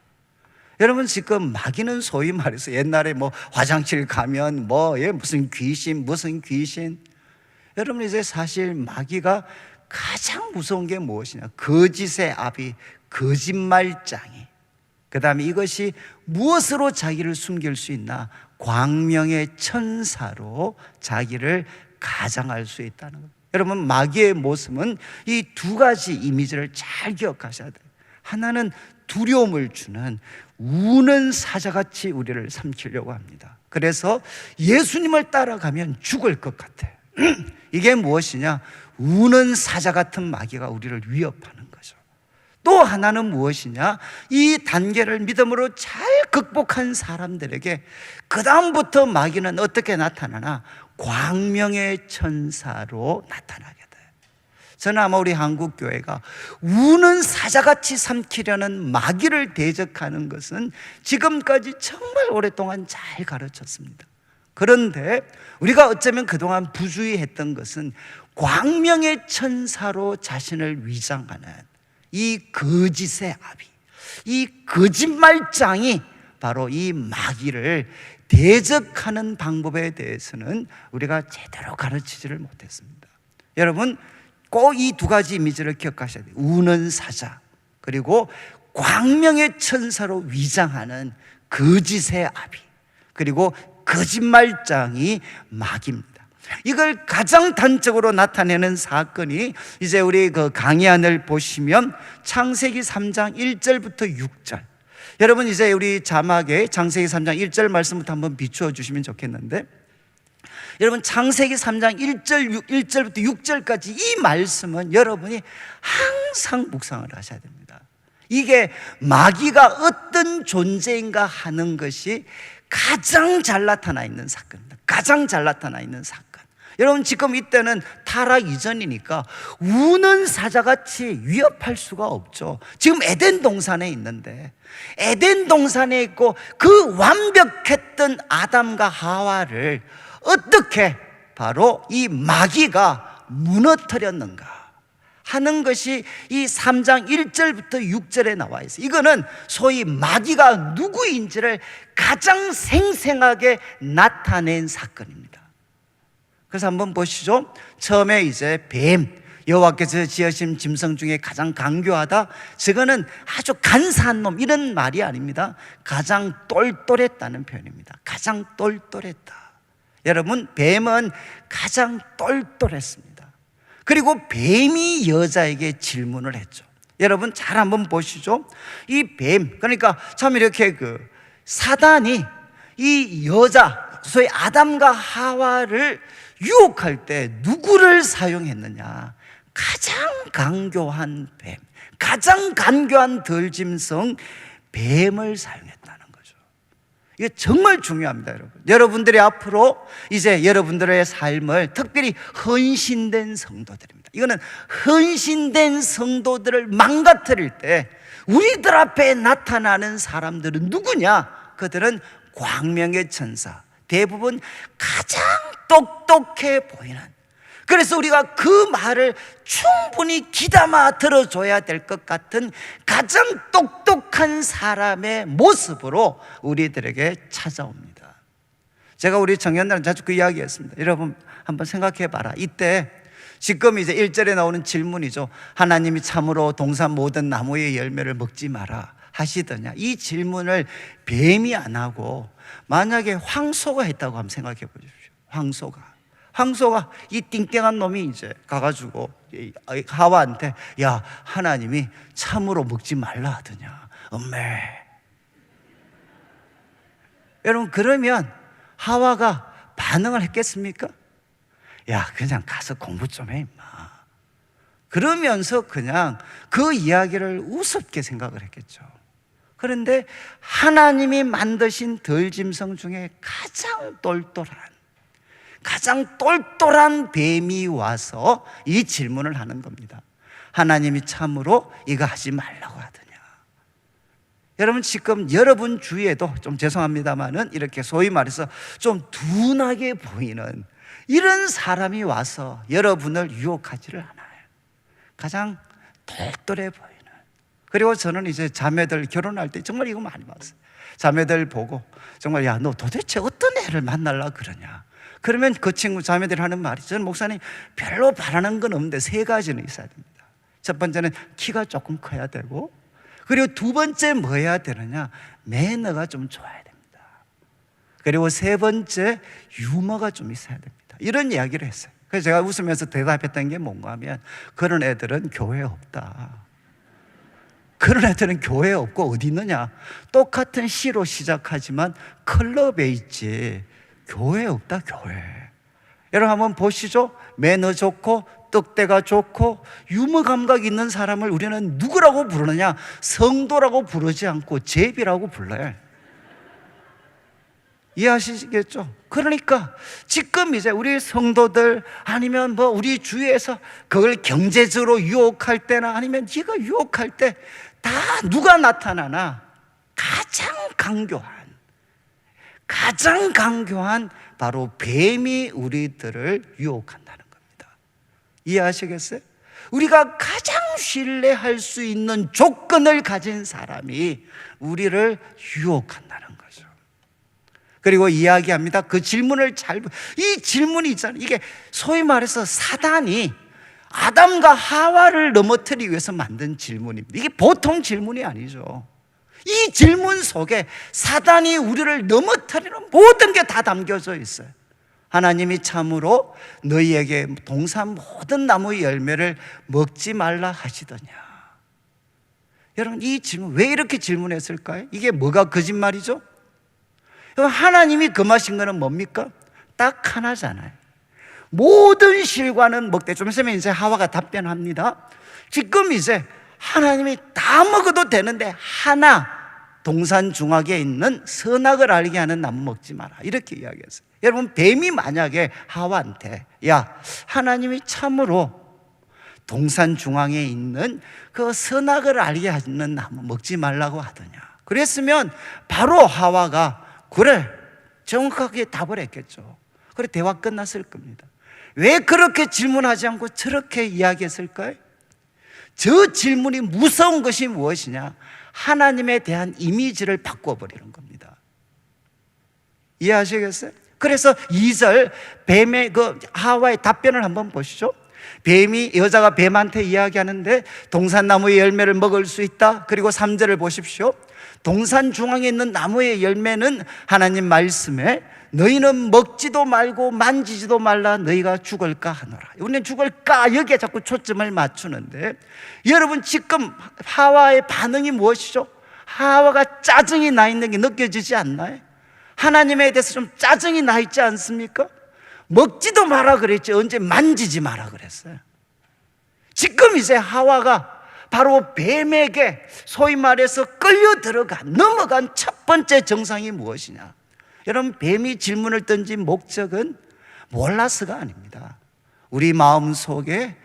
여러분, 지금 마귀는 소위 말해서 옛날에 뭐 화장실 가면 무슨 귀신. 여러분, 이제 사실 마귀가 가장 무서운 게 무엇이냐? 거짓의 아비, 거짓말장이. 그 다음에 이것이 무엇으로 자기를 숨길 수 있나? 광명의 천사로 자기를 가장할 수 있다는 겁니다. 여러분, 마귀의 모습은 이 두 가지 이미지를 잘 기억하셔야 돼요. 하나는 두려움을 주는 우는 사자같이 우리를 삼키려고 합니다. 그래서 예수님을 따라가면 죽을 것 같아. 이게 무엇이냐? 우는 사자 같은 마귀가 우리를 위협하는 거죠. 또 하나는 무엇이냐? 이 단계를 믿음으로 잘 극복한 사람들에게 그 다음부터 마귀는 어떻게 나타나나? 광명의 천사로 나타나게 돼요. 저는 아마 우리 한국교회가 우는 사자같이 삼키려는 마귀를 대적하는 것은 지금까지 정말 오랫동안 잘 가르쳤습니다. 그런데 우리가 어쩌면 그동안 부주의했던 것은 광명의 천사로 자신을 위장하는 이 거짓의 아비, 이 거짓말장이 바로 이 마귀를 대적하는 방법에 대해서는 우리가 제대로 가르치지를 못했습니다. 여러분, 꼭 이 두 가지 이미지를 기억하셔야 돼요. 우는 사자, 그리고 광명의 천사로 위장하는 거짓의 아비, 그리고 거짓말장이 마귀입니다. 이걸 가장 단적으로 나타내는 사건이 이제 우리 그 강의안을 보시면 창세기 3장 1절부터 6절. 여러분, 이제 우리 자막에 창세기 3장 1절 말씀부터 한번 비추어 주시면 좋겠는데, 여러분, 창세기 3장 1절부터 6절까지 이 말씀은 여러분이 항상 묵상을 하셔야 됩니다. 이게 마귀가 어떤 존재인가 하는 것이 가장 잘 나타나 있는 사건입니다. 가장 잘 나타나 있는 사건. 여러분, 지금 이때는 타락 이전이니까 우는 사자같이 위협할 수가 없죠. 지금 에덴 동산에 있는데, 에덴 동산에 있고 그 완벽했던 아담과 하와를 어떻게 바로 이 마귀가 무너뜨렸는가 하는 것이 이 3장 1절부터 6절에 나와 있어요. 이거는 소위 마귀가 누구인지를 가장 생생하게 나타낸 사건입니다. 그래서 한번 보시죠. 처음에 이제 뱀, 여호와께서 지으신 짐승 중에 가장 간교하다. 저거는 아주 간사한 놈, 이런 말이 아닙니다. 가장 똘똘했다는 표현입니다. 가장 똘똘했다. 여러분, 뱀은 가장 똘똘했습니다. 그리고 뱀이 여자에게 질문을 했죠. 여러분, 잘 한번 보시죠. 이 뱀, 그러니까 참 이렇게 사단이 이 여자, 소위 아담과 하와를 유혹할 때 누구를 사용했느냐? 가장 간교한 뱀, 가장 간교한 들짐승 뱀을 사용했다는 거죠. 이게 정말 중요합니다, 여러분. 여러분들이 앞으로 이제 여러분들의 삶을, 특별히 헌신된 성도들입니다. 이거는 헌신된 성도들을 망가뜨릴 때 우리들 앞에 나타나는 사람들은 누구냐? 그들은 광명의 천사, 대부분 가장 똑똑해 보이는, 그래서 우리가 그 말을 충분히 귀담아 들어줘야 될 것 같은 가장 똑똑한 사람의 모습으로 우리들에게 찾아옵니다. 제가 우리 청년들은 자주 그 이야기했습니다. 여러분, 한번 생각해 봐라. 이때 지금 이제 1절에 나오는 질문이죠. 하나님이 참으로 동산 모든 나무의 열매를 먹지 마라 하시더냐? 이 질문을 뱀이 안 하고 만약에 황소가 했다고 한번 생각해 보십시오. 황소가 이 띵띵한 놈이 이제 가가지고 하와한테, 야, 하나님이 참으로 먹지 말라 하더냐? 엄매. 여러분, 그러면 하와가 반응을 했겠습니까? 야, 그냥 가서 공부 좀 해, 임마. 그러면서 그냥 그 이야기를 우습게 생각을 했겠죠. 그런데 하나님이 만드신 들짐승 중에 가장 똘똘한 뱀이 와서 이 질문을 하는 겁니다. 하나님이 참으로 이거 하지 말라고 하더냐? 여러분 지금 여러분 주위에도 좀 죄송합니다만은 이렇게 소위 말해서 좀 둔하게 보이는 이런 사람이 와서 여러분을 유혹하지를 않아요. 가장 똘똘해 보이는. 그리고 저는 이제 자매들 결혼할 때 정말 이거 많이 봤어요. 자매들 보고 정말 야, 너 도대체 어떤 애를 만나려고 그러냐. 그러면 그 친구 자매들이 하는 말이, 저는 목사님 별로 바라는 건 없는데 세 가지는 있어야 됩니다. 첫 번째는 키가 조금 커야 되고, 그리고 두 번째 뭐 해야 되느냐, 매너가 좀 좋아야 됩니다. 그리고 세 번째 유머가 좀 있어야 됩니다. 이런 이야기를 했어요. 그래서 제가 웃으면서 대답했던 게 뭔가 하면, 그런 애들은 교회에 없다. 그런 애들은 교회에 없고 어디 있느냐, 똑같은 시로 시작하지만 클럽에 있지 교회에 없다. 교회. 여러분 한번 보시죠. 매너 좋고 뜻대가 좋고 유머 감각 있는 사람을 우리는 누구라고 부르느냐, 성도라고 부르지 않고 제비라고 불러요. 이해하시겠죠? 그러니까 지금 이제 우리 성도들 아니면 뭐 우리 주위에서 그걸 경제적으로 유혹할 때나 아니면 네가 유혹할 때 다 누가 나타나나, 가장 강교한 바로 뱀이 우리들을 유혹한다는 겁니다. 이해하시겠어요? 우리가 가장 신뢰할 수 있는 조건을 가진 사람이 우리를 유혹한다는 거죠. 그리고 이야기합니다. 그 질문을 이 질문이 있잖아요. 이게 소위 말해서 사단이 아담과 하와를 넘어뜨리기 위해서 만든 질문입니다. 이게 보통 질문이 아니죠. 이 질문 속에 사단이 우리를 넘어뜨리는 모든 게 다 담겨져 있어요. 하나님이 참으로 너희에게 동산 모든 나무의 열매를 먹지 말라 하시더냐. 여러분 이 질문 왜 이렇게 질문했을까요? 이게 뭐가 거짓말이죠? 하나님이 금하신 거는 뭡니까? 딱 하나잖아요. 모든 실과는 먹되, 좀 있으면 이제 하와가 답변합니다. 지금 이제 하나님이 다 먹어도 되는데 하나, 동산 중앙에 있는 선악을 알게 하는 나무 먹지 마라, 이렇게 이야기했어요. 여러분 뱀이 만약에 하와한테 야, 하나님이 참으로 동산 중앙에 있는 그 선악을 알게 하는 나무 먹지 말라고 하더냐, 그랬으면 바로 하와가 그래, 정확하게 답을 했겠죠. 그래 대화 끝났을 겁니다. 왜 그렇게 질문하지 않고 저렇게 이야기했을까요? 저 질문이 무서운 것이 무엇이냐, 하나님에 대한 이미지를 바꿔버리는 겁니다. 이해하시겠어요? 그래서 2절 뱀의 그 하와의 답변을 한번 보시죠. 뱀이, 여자가 뱀한테 이야기하는데 동산나무의 열매를 먹을 수 있다. 그리고 3절을 보십시오. 동산 중앙에 있는 나무의 열매는 하나님 말씀에 너희는 먹지도 말고 만지지도 말라, 너희가 죽을까 하노라. 우리는 죽을까 여기에 자꾸 초점을 맞추는데, 여러분 지금 하와의 반응이 무엇이죠? 하와가 짜증이 나 있는 게 느껴지지 않나요? 하나님에 대해서 좀 짜증이 나 있지 않습니까? 먹지도 마라 그랬지 언제 만지지 마라 그랬어요? 지금 이제 하와가 바로 뱀에게 소위 말해서 끌려 넘어간 첫 번째 정상이 무엇이냐? 여러분 뱀이 질문을 던진 목적은 몰라서가 아닙니다. 우리 마음속에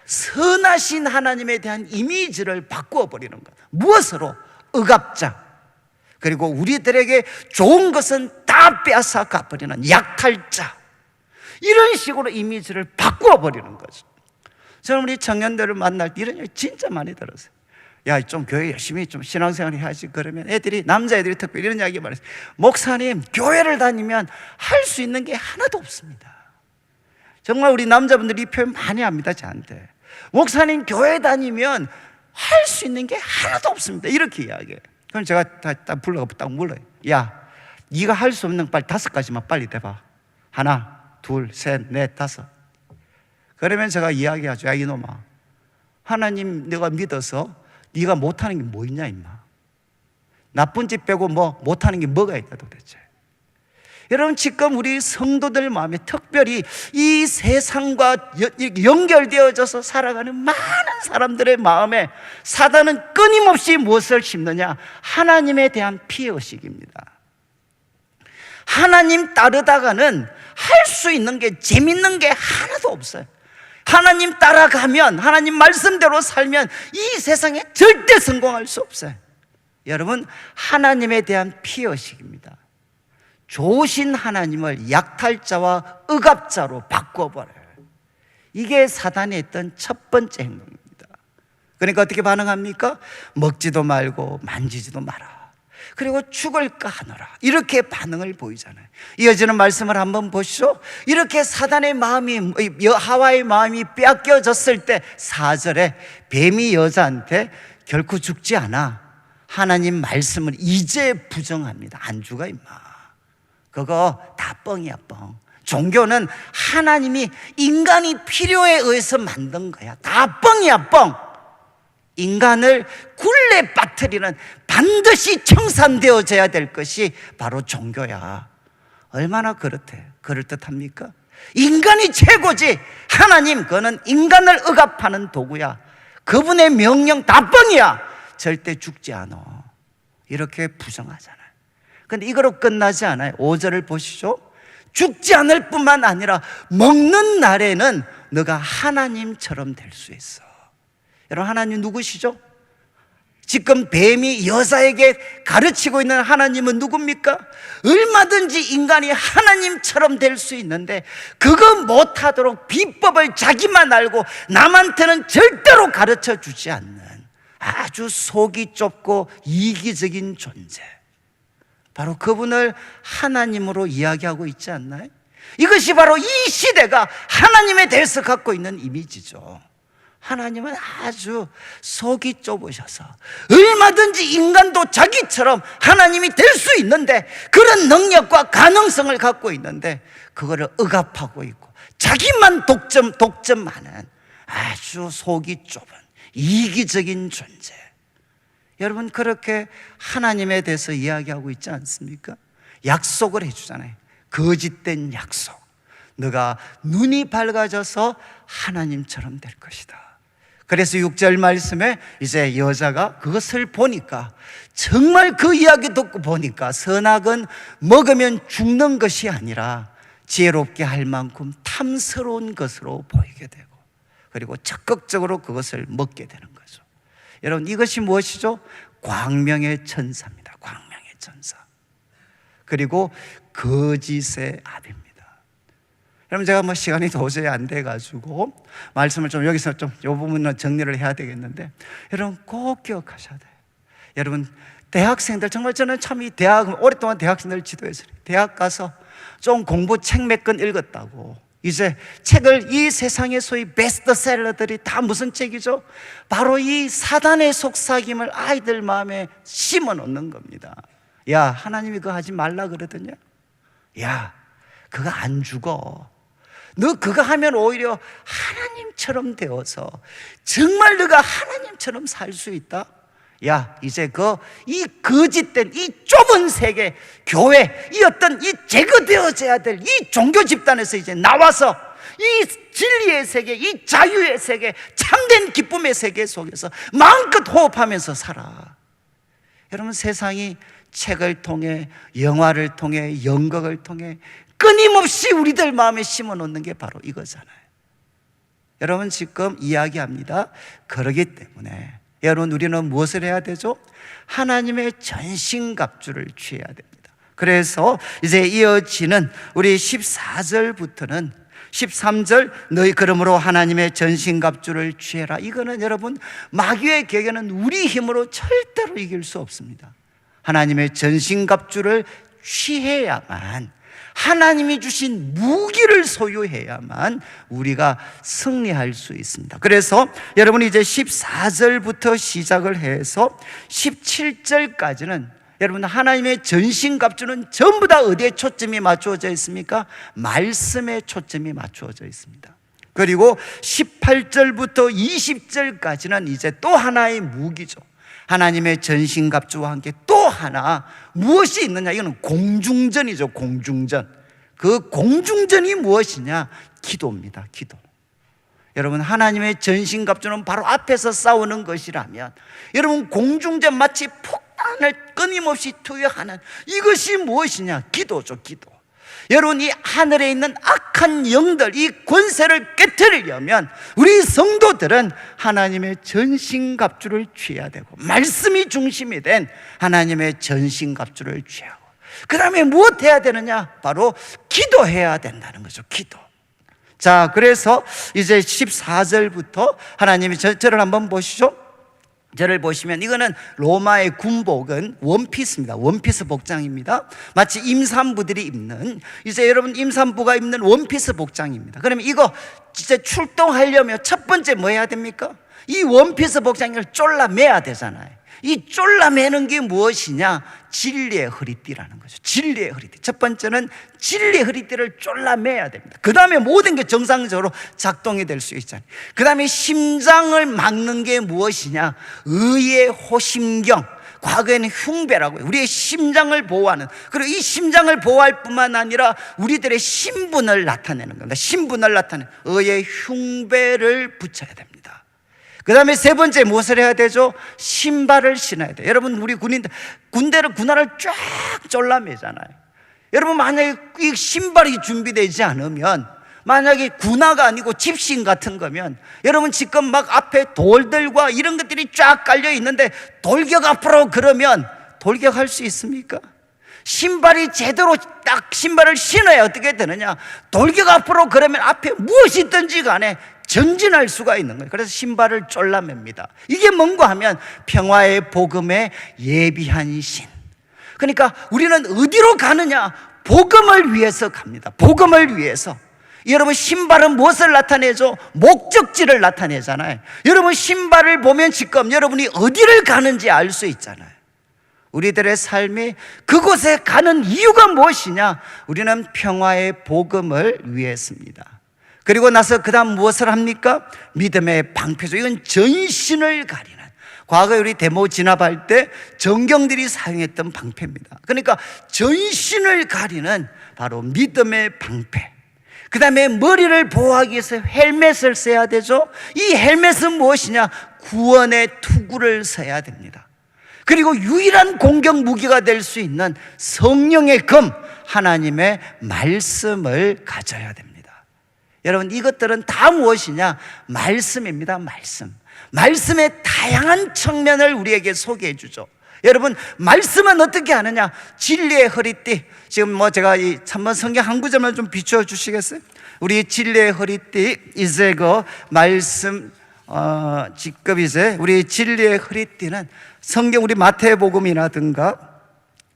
선하신 하나님에 대한 이미지를 바꾸어 버리는 것. 무엇으로? 억압자, 그리고 우리들에게 좋은 것은 다 빼앗아 가버리는 약탈자, 이런 식으로 이미지를 바꾸어 버리는 거죠. 저는 우리 청년들을 만날 때 이런 얘기 진짜 많이 들었어요. 야, 좀 교회 열심히 좀 신앙생활 해야지. 그러면 남자애들이 특별히 이런 이야기 말했어요. 목사님, 교회를 다니면 할 수 있는 게 하나도 없습니다. 정말 우리 남자분들이 이 표현 많이 합니다, 저한테. 목사님, 교회 다니면 할 수 있는 게 하나도 없습니다, 이렇게 이야기해요. 그럼 제가 딱 물어요. 야, 네가 할 수 없는 빨리 5가지만 빨리 대봐. 하나, 둘, 셋, 넷, 5. 그러면 제가 이야기하죠. 야, 이놈아, 하나님 내가 믿어서 네가 못하는 게 뭐 있냐 임마. 나쁜 짓 빼고 뭐 못하는 게 뭐가 있다 도대체. 여러분 지금 우리 성도들 마음에 특별히 이 세상과 연결되어져서 살아가는 많은 사람들의 마음에 사단은 끊임없이 무엇을 심느냐, 하나님에 대한 피해의식입니다. 하나님 따르다가는 할 수 있는 게, 재밌는 게 하나도 없어요. 하나님 따라가면, 하나님 말씀대로 살면 이 세상에 절대 성공할 수 없어요. 여러분, 하나님에 대한 피의식입니다. 좋으신 하나님을 약탈자와 억압자로 바꿔버려요. 이게 사단이 했던 첫 번째 행동입니다. 그러니까 어떻게 반응합니까? 먹지도 말고 만지지도 마라, 그리고 죽을까 하노라, 이렇게 반응을 보이잖아요. 이어지는 말씀을 한번 보시죠. 이렇게 사단의 마음이, 하와의 마음이 빼앗겨졌을 때 4절에 뱀이 여자한테 결코 죽지 않아, 하나님 말씀을 이제 부정합니다. 안 죽어 임마, 그거 다 뻥이야, 뻥. 종교는 하나님이 인간이 필요에 의해서 만든 거야. 다 뻥이야, 뻥. 인간을 굴레 빠뜨리는, 반드시 청산되어져야 될 것이 바로 종교야. 얼마나 그럴듯합니까? 인간이 최고지, 하나님 그거는 인간을 억압하는 도구야. 그분의 명령 다 뻥이야. 절대 죽지 않아. 이렇게 부정하잖아요. 근데 이거로 끝나지 않아요. 5절을 보시죠. 죽지 않을 뿐만 아니라 먹는 날에는 너가 하나님처럼 될 수 있어. 여러분, 하나님 누구시죠? 지금 뱀이 여자에게 가르치고 있는 하나님은 누굽니까? 얼마든지 인간이 하나님처럼 될 수 있는데 그거 못하도록 비법을 자기만 알고 남한테는 절대로 가르쳐 주지 않는 아주 속이 좁고 이기적인 존재, 바로 그분을 하나님으로 이야기하고 있지 않나요? 이것이 바로 이 시대가 하나님에 대해서 갖고 있는 이미지죠. 하나님은 아주 속이 좁으셔서 얼마든지 인간도 자기처럼 하나님이 될 수 있는데, 그런 능력과 가능성을 갖고 있는데 그거를 억압하고 있고 자기만 독점하는 아주 속이 좁은 이기적인 존재. 여러분, 그렇게 하나님에 대해서 이야기하고 있지 않습니까? 약속을 해주잖아요. 거짓된 약속. 너가 눈이 밝아져서 하나님처럼 될 것이다. 그래서 6절 말씀에 이제 여자가 그것을 보니까, 정말 그 이야기 듣고 보니까 선악은 먹으면 죽는 것이 아니라 지혜롭게 할 만큼 탐스러운 것으로 보이게 되고, 그리고 적극적으로 그것을 먹게 되는 거죠. 여러분, 이것이 무엇이죠? 광명의 천사입니다. 광명의 천사. 그리고 거짓의 압입니다. 여러분, 제가 시간이 도저히 안 돼가지고 말씀을 좀 여기서 좀 이 부분은 정리를 해야 되겠는데, 여러분 꼭 기억하셔야 돼요. 여러분, 대학생들, 정말 저는 참 이 대학, 오랫동안 대학생들 지도해서 대학 가서 좀 공부 책 몇 권 읽었다고 이제 책을, 이 세상의 소위 베스트셀러들이 다 무슨 책이죠? 바로 이 사단의 속삭임을 아이들 마음에 심어 놓는 겁니다. 야, 하나님이 그거 하지 말라 그러더냐? 야, 그거 안 죽어. 너 그거 하면 오히려 하나님처럼 되어서 정말 너가 하나님처럼 살 수 있다? 야, 이제 이 거짓된 이 좁은 세계, 교회, 이 어떤 이 제거되어져야 될 이 종교 집단에서 이제 나와서 이 진리의 세계, 이 자유의 세계, 참된 기쁨의 세계 속에서 마음껏 호흡하면서 살아. 여러분, 세상이 책을 통해, 영화를 통해, 연극을 통해 끊임없이 우리들 마음에 심어놓는 게 바로 이거잖아요. 여러분, 지금 이야기합니다. 그러기 때문에 여러분, 우리는 무엇을 해야 되죠? 하나님의 전신갑주를 취해야 됩니다. 그래서 이제 이어지는 우리 14절부터는 13절, 너희 그러므로 하나님의 전신갑주를 취해라. 이거는 여러분, 마귀의 격에는 우리 힘으로 절대로 이길 수 없습니다. 하나님의 전신갑주를 취해야만, 하나님이 주신 무기를 소유해야만 우리가 승리할 수 있습니다. 그래서 여러분이 이제 14절부터 시작을 해서 17절까지는 여러분, 하나님의 전신갑주는 전부 다 어디에 초점이 맞추어져 있습니까? 말씀에 초점이 맞추어져 있습니다. 그리고 18절부터 20절까지는 이제 또 하나의 무기죠. 하나님의 전신갑주와 함께 또 하나 무엇이 있느냐? 이거는 공중전이죠. 공중전. 그 공중전이 무엇이냐? 기도입니다. 기도. 여러분, 하나님의 전신갑주는 바로 앞에서 싸우는 것이라면, 여러분 공중전, 마치 폭탄을 끊임없이 투여하는 이것이 무엇이냐? 기도죠. 기도. 여러분, 이 하늘에 있는 악한 영들, 이 권세를 깨뜨리려면 우리 성도들은 하나님의 전신갑주를 취해야 되고, 말씀이 중심이 된 하나님의 전신갑주를 취하고, 그 다음에 무엇 해야 되느냐? 바로 기도해야 된다는 거죠. 기도. 자, 그래서 이제 14절부터 하나님이 저를 한번 보시죠. 저를 보시면 이거는 로마의 군복은 원피스입니다. 원피스 복장입니다. 마치 임산부들이 입는, 이제 여러분 임산부가 입는 원피스 복장입니다. 그러면 이거 진짜 출동하려면 첫 번째 뭐 해야 됩니까? 이 원피스 복장을 졸라매야 되잖아요. 이 졸라매는 게 무엇이냐? 진리의 허리띠라는 거죠. 진리의 허리띠. 첫 번째는 진리의 허리띠를 졸라매야 됩니다. 그 다음에 모든 게 정상적으로 작동이 될 수 있잖아요. 그 다음에 심장을 막는 게 무엇이냐? 의의 호심경. 과거에는 흉배라고 해요. 우리의 심장을 보호하는, 그리고 이 심장을 보호할 뿐만 아니라 우리들의 신분을 나타내는 겁니다. 신분을 나타내는 의의 흉배를 붙여야 됩니다. 그 다음에 세 번째 무엇을 해야 되죠? 신발을 신어야 돼요. 여러분, 우리 군화를 쫙 졸라매잖아요. 여러분, 만약에 이 신발이 준비되지 않으면, 만약에 군화가 아니고 집신 같은 거면, 여러분 지금 막 앞에 돌들과 이런 것들이 쫙 깔려 있는데 돌격 앞으로 그러면 돌격할 수 있습니까? 신발이 제대로 딱 신발을 신어야 어떻게 되느냐? 돌격 앞으로 그러면 앞에 무엇이 있든지 간에 전진할 수가 있는 거예요. 그래서 신발을 졸라맵니다. 이게 뭔가 하면 평화의 복음에 예비한 신. 그러니까 우리는 어디로 가느냐? 복음을 위해서 갑니다. 복음을 위해서. 여러분, 신발은 무엇을 나타내죠? 목적지를 나타내잖아요. 여러분, 신발을 보면 지금 여러분이 어디를 가는지 알 수 있잖아요. 우리들의 삶이 그곳에 가는 이유가 무엇이냐? 우리는 평화의 복음을 위해서입니다. 그리고 나서 그 다음 무엇을 합니까? 믿음의 방패죠. 이건 전신을 가리는, 과거에 우리 데모 진압할 때 정경들이 사용했던 방패입니다. 그러니까 전신을 가리는 바로 믿음의 방패. 그 다음에 머리를 보호하기 위해서 헬멧을 써야 되죠. 이 헬멧은 무엇이냐? 구원의 투구를 써야 됩니다. 그리고 유일한 공격 무기가 될 수 있는 성령의 검, 하나님의 말씀을 가져야 됩니다. 여러분, 이것들은 다 무엇이냐? 말씀입니다. 말씀. 말씀의 다양한 측면을 우리에게 소개해 주죠. 여러분, 말씀은 어떻게 하느냐? 진리의 허리띠. 지금 제가 이 한번 성경 한 구절만 좀 비추어 주시겠어요? 우리 진리의 허리띠, 이제 그 말씀, 지금 이제 우리 진리의 허리띠는 성경 우리 마태복음이라든가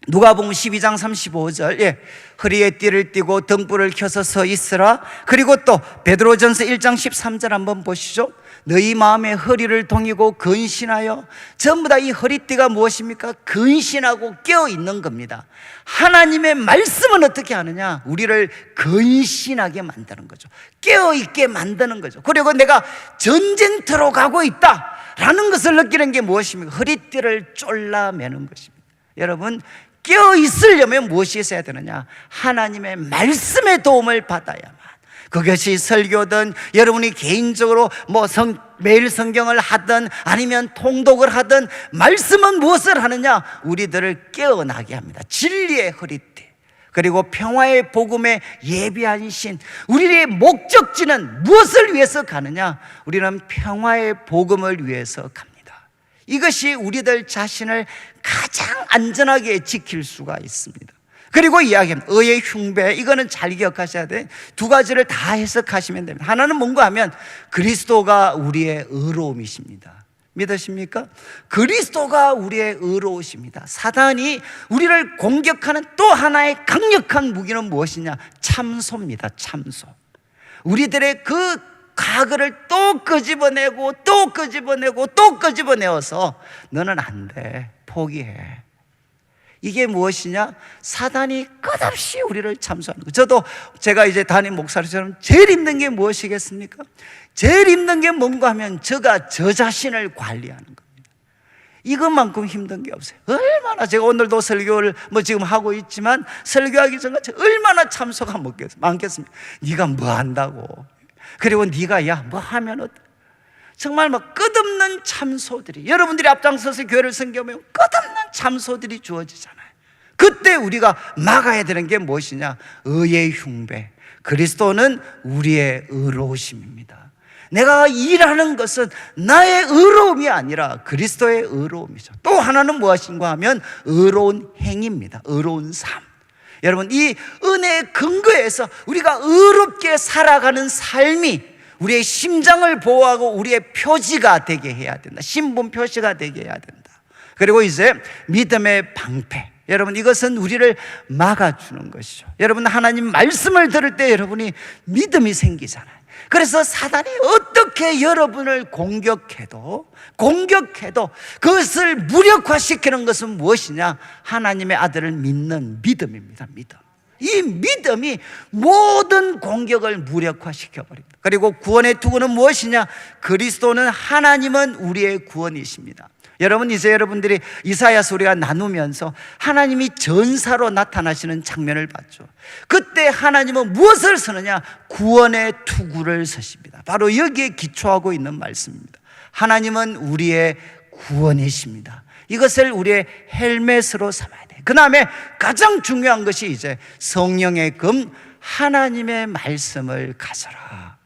누가복음 12장 35절, 예, 허리에 띠를 띠고 등불을 켜서 서 있으라. 그리고 또 베드로전서 1장 13절 한번 보시죠. 너희 마음의 허리를 동이고 근신하여. 전부 다 이 허리띠가 무엇입니까? 근신하고 깨어있는 겁니다. 하나님의 말씀은 어떻게 하느냐? 우리를 근신하게 만드는 거죠. 깨어있게 만드는 거죠. 그리고 내가 전쟁터로 가고 있다 라는 것을 느끼는 게 무엇입니까? 허리띠를 졸라매는 것입니다. 여러분, 깨어있으려면 무엇이 있어야 되느냐? 하나님의 말씀의 도움을 받아야만. 그것이 설교든 여러분이 개인적으로 매일 성경을 하든 아니면 통독을 하든, 말씀은 무엇을 하느냐? 우리들을 깨어나게 합니다. 진리의 허리띠, 그리고 평화의 복음에 예비한 신. 우리의 목적지는 무엇을 위해서 가느냐? 우리는 평화의 복음을 위해서 갑니다. 이것이 우리들 자신을 가장 안전하게 지킬 수가 있습니다. 그리고 이야기합니다. 의의 흉배, 이거는 잘 기억하셔야 돼. 두 가지를 다 해석하시면 됩니다. 하나는 뭔가 하면 그리스도가 우리의 의로움이십니다. 믿으십니까? 그리스도가 우리의 의로우십니다. 사단이 우리를 공격하는 또 하나의 강력한 무기는 무엇이냐? 참소입니다. 참소. 우리들의 그 과거를 또 끄집어내고 또 끄집어내고 또 끄집어내어서 너는 안 돼, 포기해. 이게 무엇이냐? 사단이 끝없이 우리를 참소하는 거예요. 저도 제가 이제 담임 목사처럼 제일 힘든 게 무엇이겠습니까? 제일 힘든 게 뭔가 하면 제가 저 자신을 관리하는 겁니다. 이것만큼 힘든 게 없어요. 얼마나, 제가 오늘도 설교를 지금 하고 있지만 설교하기 전까지 얼마나 참소가 많겠습니까? 네가 뭐 한다고, 그리고 네가 뭐 하면 정말 끝없는 참소들이, 여러분들이 앞장서서 교회를 섬겨보면 끝없는 참소들이 주어지잖아요. 그때 우리가 막아야 되는 게 무엇이냐? 의의 흉배, 그리스도는 우리의 의로우심입니다. 내가 일하는 것은 나의 의로움이 아니라 그리스도의 의로움이죠. 또 하나는 무엇인가 하면 의로운 행위입니다. 의로운 삶. 여러분, 이 은혜의 근거에서 우리가 의롭게 살아가는 삶이 우리의 심장을 보호하고 우리의 표지가 되게 해야 된다. 신분 표시가 되게 해야 된다. 그리고 이제 믿음의 방패. 여러분, 이것은 우리를 막아주는 것이죠. 여러분, 하나님 말씀을 들을 때 여러분이 믿음이 생기잖아요. 그래서 사단이 어떻게 여러분을 공격해도 그것을 무력화시키는 것은 무엇이냐? 하나님의 아들을 믿는 믿음입니다. 믿음. 이 믿음이 모든 공격을 무력화시켜버립니다. 그리고 구원의 투구는 무엇이냐? 그리스도는, 하나님은 우리의 구원이십니다. 여러분, 이제 여러분들이 이사야서 우리가 나누면서 하나님이 전사로 나타나시는 장면을 봤죠. 그때 하나님은 무엇을 쓰느냐? 구원의 투구를 쓰십니다. 바로 여기에 기초하고 있는 말씀입니다. 하나님은 우리의 구원이십니다. 이것을 우리의 헬멧으로 삼아야 돼요. 그 다음에 가장 중요한 것이 이제 성령의 금, 하나님의 말씀을 가져라.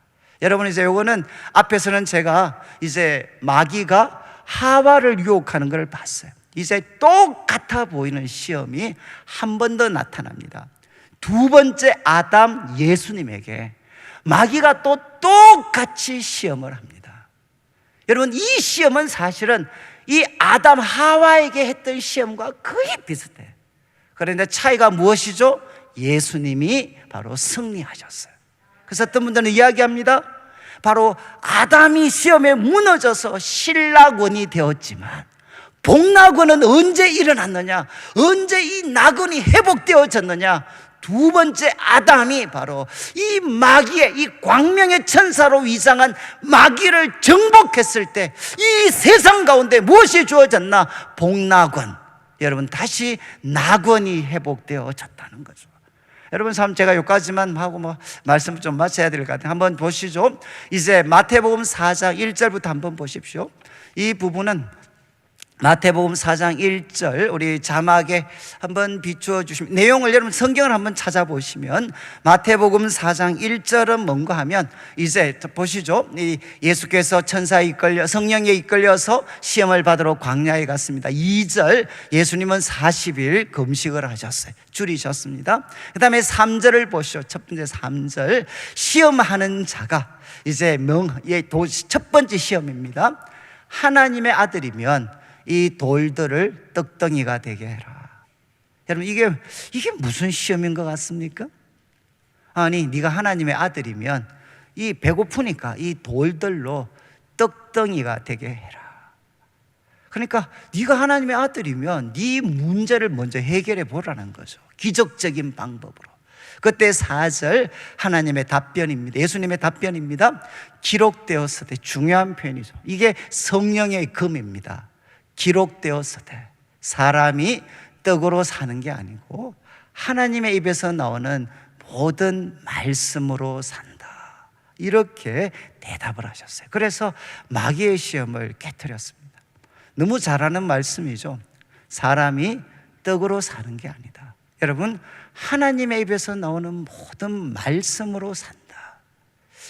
여러분, 이제 요거는 앞에서는 제가 이제 마귀가 하와를 유혹하는 걸 봤어요. 이제 똑같아 보이는 시험이 한 번 더 나타납니다. 두 번째 아담 예수님에게 마귀가 또 똑같이 시험을 합니다. 여러분, 이 시험은 사실은 이 아담 하와에게 했던 시험과 거의 비슷해요. 그런데 차이가 무엇이죠? 예수님이 바로 승리하셨어요. 그래서 어떤 분들은 이야기합니다. 바로 아담이 시험에 무너져서 신락원이 되었지만 복락원은 언제 일어났느냐? 언제 이 낙원이 회복되어졌느냐? 두 번째 아담이 바로 이 마귀의, 이 광명의 천사로 위장한 마귀를 정복했을 때 이 세상 가운데 무엇이 주어졌나? 복락원. 여러분, 다시 낙원이 회복되어졌다는 거죠. 여러분, 제가 여기까지만 하고 말씀을 좀 마쳐야 될 것 같아요. 한번 보시죠. 이제 마태복음 4장 1절부터 한번 보십시오. 이 부분은 마태복음 4장 1절, 우리 자막에 한번 비추어 주시면, 내용을 여러분 성경을 한번 찾아보시면 마태복음 4장 1절은 뭔가 하면, 이제 보시죠. 예수께서 천사에 이끌려, 성령에 이끌려서 시험을 받으러 광야에 갔습니다. 2절, 예수님은 40일 금식을 하셨어요. 줄이셨습니다. 그 다음에 3절을 보시죠. 첫 번째 3절, 시험하는 자가 이제 첫 번째 시험입니다. 하나님의 아들이면 이 돌들을 떡덩이가 되게 해라. 여러분, 이게 무슨 시험인 것 같습니까? 아니, 네가 하나님의 아들이면 이 배고프니까 이 돌들로 떡덩이가 되게 해라. 그러니까 네가 하나님의 아들이면 네 문제를 먼저 해결해 보라는 거죠. 기적적인 방법으로. 그때 4절, 하나님의 답변입니다. 예수님의 답변입니다. 기록되었으되, 중요한 표현이죠. 이게 성령의 금입니다. 기록되었으되, 사람이 떡으로 사는 게 아니고 하나님의 입에서 나오는 모든 말씀으로 산다. 이렇게 대답을 하셨어요. 그래서 마귀의 시험을 깨트렸습니다. 너무 잘하는 말씀이죠. 사람이 떡으로 사는 게 아니다. 여러분, 하나님의 입에서 나오는 모든 말씀으로 산다.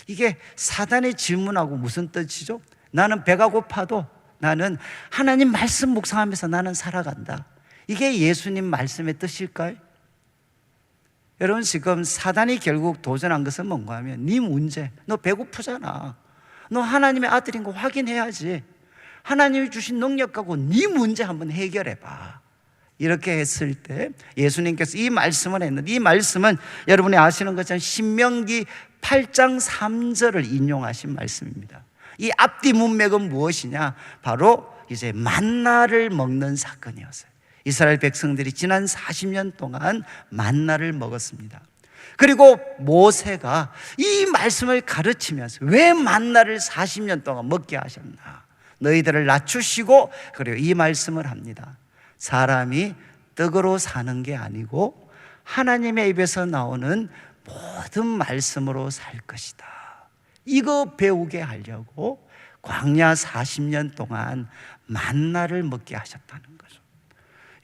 이게 사단의 질문하고 무슨 뜻이죠? 나는 배가 고파도 나는 하나님 말씀 묵상하면서 나는 살아간다. 이게 예수님 말씀의 뜻일까요? 여러분, 지금 사단이 결국 도전한 것은 뭔가 하면, 네 문제, 너 배고프잖아, 너 하나님의 아들인 거 확인해야지, 하나님이 주신 능력 갖고 네 문제 한번 해결해봐. 이렇게 했을 때 예수님께서 이 말씀을 했는데, 이 말씀은 여러분이 아시는 것처럼 신명기 8장 3절을 인용하신 말씀입니다. 이 앞뒤 문맥은 무엇이냐? 바로 이제 만나를 먹는 사건이었어요. 이스라엘 백성들이 지난 40년 동안 만나를 먹었습니다. 그리고 모세가 이 말씀을 가르치면서 왜 만나를 40년 동안 먹게 하셨나? 너희들을 낮추시고, 그리고 이 말씀을 합니다. 사람이 떡으로 사는 게 아니고 하나님의 입에서 나오는 모든 말씀으로 살 것이다. 이거 배우게 하려고 광야 40년 동안 만나를 먹게 하셨다는 거죠.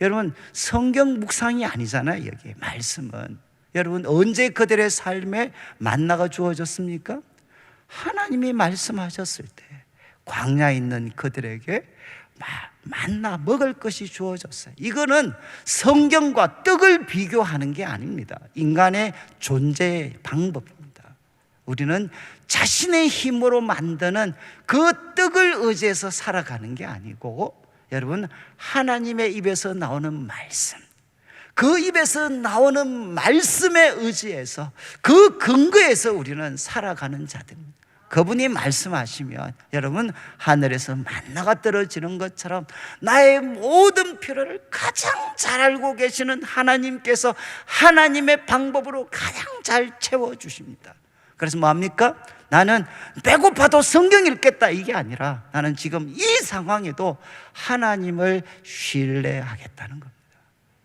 여러분, 성경 묵상이 아니잖아요. 여기 말씀은 여러분, 언제 그들의 삶에 만나가 주어졌습니까? 하나님이 말씀하셨을 때 광야에 있는 그들에게 만나 먹을 것이 주어졌어요. 이거는 성경과 떡을 비교하는 게 아닙니다. 인간의 존재의 방법입니다. 우리는 자신의 힘으로 만드는 그 떡을 의지해서 살아가는 게 아니고, 여러분, 하나님의 입에서 나오는 말씀, 그 입에서 나오는 말씀에 의지해서 그 근거에서 우리는 살아가는 자들입니다. 그분이 말씀하시면 여러분, 하늘에서 만나가 떨어지는 것처럼 나의 모든 필요를 가장 잘 알고 계시는 하나님께서 하나님의 방법으로 가장 잘 채워주십니다. 그래서 뭐합니까? 나는 배고파도 성경 읽겠다, 이게 아니라 나는 지금 이 상황에도 하나님을 신뢰하겠다는 겁니다.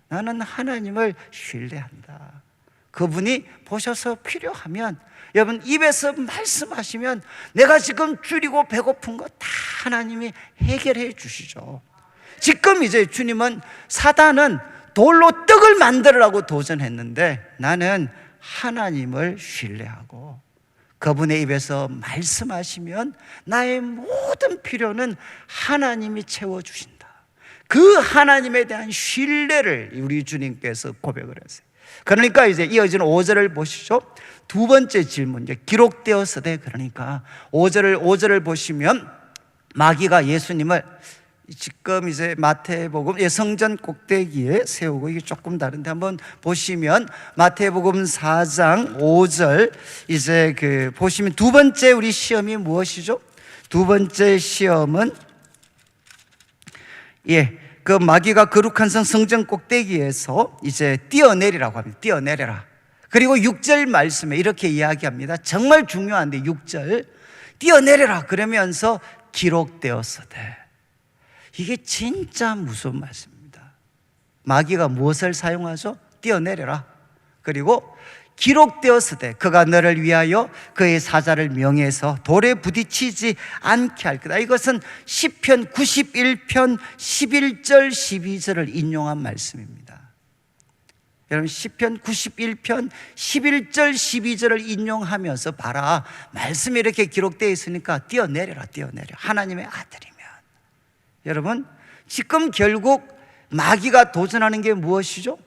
나는 하나님을 신뢰한다. 그분이 보셔서 필요하면, 여러분, 입에서 말씀하시면 내가 지금 줄이고 배고픈 거 다 하나님이 해결해 주시죠. 지금 이제 주님은, 사단은 돌로 떡을 만들으라고 도전했는데 나는 하나님을 신뢰하고 그분의 입에서 말씀하시면 나의 모든 필요는 하나님이 채워주신다. 그 하나님에 대한 신뢰를 우리 주님께서 고백을 했어요. 그러니까 이제 이어지는 5절을 보시죠. 두 번째 질문, 이제 기록되었으되, 그러니까 5절을 보시면 마귀가 예수님을 지금 이제 마태복음 성전 꼭대기에 세우고, 이게 조금 다른데 한번 보시면 마태복음 4장 5절 이제 보시면 두 번째 우리 시험이 무엇이죠? 두 번째 시험은 그 마귀가 거룩한 성 성전 꼭대기에서 이제 뛰어내리라고 합니다. 뛰어내려라. 그리고 6절 말씀에 이렇게 이야기합니다. 정말 중요한데 6절, 뛰어내려라 그러면서 기록되었으되. 이게 진짜 무서운 말씀입니다. 마귀가 무엇을 사용하죠? 뛰어내려라. 그리고 기록되었으되 그가 너를 위하여 그의 사자를 명해서 돌에 부딪히지 않게 할 거다. 이것은 시편 91편 11절 12절을 인용한 말씀입니다. 여러분, 시편 91편 11절 12절을 인용하면서 봐라, 말씀이 이렇게 기록되어 있으니까 뛰어내려라. 뛰어내려. 하나님의 아들이면. 여러분, 지금 결국 마귀가 도전하는 게 무엇이죠?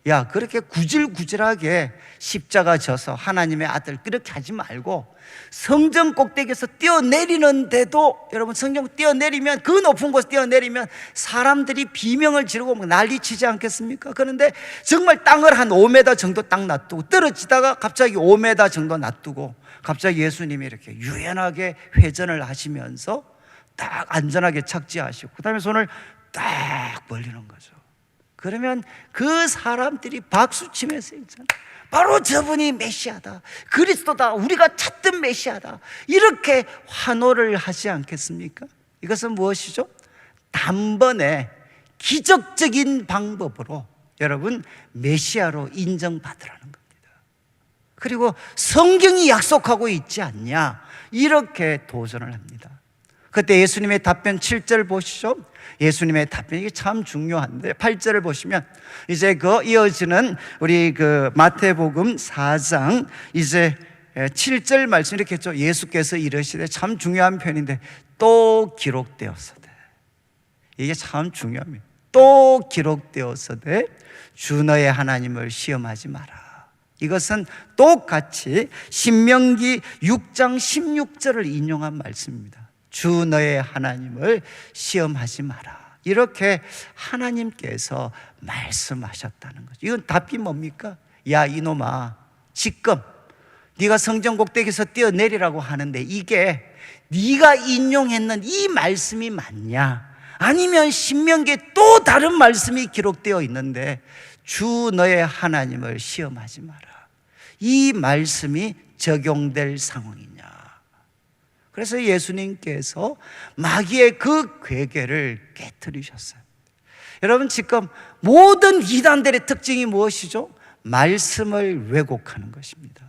야, 그렇게 구질구질하게 십자가 져서 하나님의 아들 그렇게 하지 말고 성전 꼭대기에서 뛰어내리는데도, 여러분, 성전 뛰어내리면, 그 높은 곳에 뛰어내리면 사람들이 비명을 지르고 난리치지 않겠습니까? 그런데 정말 땅을 한 5m 정도 딱 놔두고 떨어지다가 갑자기 5m 정도 놔두고 갑자기 예수님이 이렇게 유연하게 회전을 하시면서 딱 안전하게 착지하시고 그 다음에 손을 딱 벌리는 거죠. 그러면 그 사람들이 박수치면서 있잖아요. 바로 저분이 메시아다, 그리스도다, 우리가 찾던 메시아다, 이렇게 환호를 하지 않겠습니까? 이것은 무엇이죠? 단번에 기적적인 방법으로 여러분 메시아로 인정받으라는 겁니다. 그리고 성경이 약속하고 있지 않냐, 이렇게 도전을 합니다. 그때 예수님의 답변 7절 보시죠. 예수님의 답변이 참 중요한데 8절을 보시면 이제 이어지는 우리 마태복음 4장 이제 7절 말씀 이렇게 했죠. 예수께서 이르시되, 참 중요한 편인데, 또 기록되었으되. 이게 참 중요합니다. 또 기록되었으되 주 너의 하나님을 시험하지 마라. 이것은 똑같이 신명기 6장 16절을 인용한 말씀입니다. 주 너의 하나님을 시험하지 마라. 이렇게 하나님께서 말씀하셨다는 거죠. 이건 답이 뭡니까? 야, 이놈아, 지금 네가 성전 꼭대기에서 뛰어내리라고 하는데 이게 네가 인용했는 이 말씀이 맞냐? 아니면 신명기에 또 다른 말씀이 기록되어 있는데 주 너의 하나님을 시험하지 마라. 이 말씀이 적용될 상황이냐? 그래서 예수님께서 마귀의 그 괴계를 깨트리셨어요. 여러분, 지금 모든 이단들의 특징이 무엇이죠? 말씀을 왜곡하는 것입니다.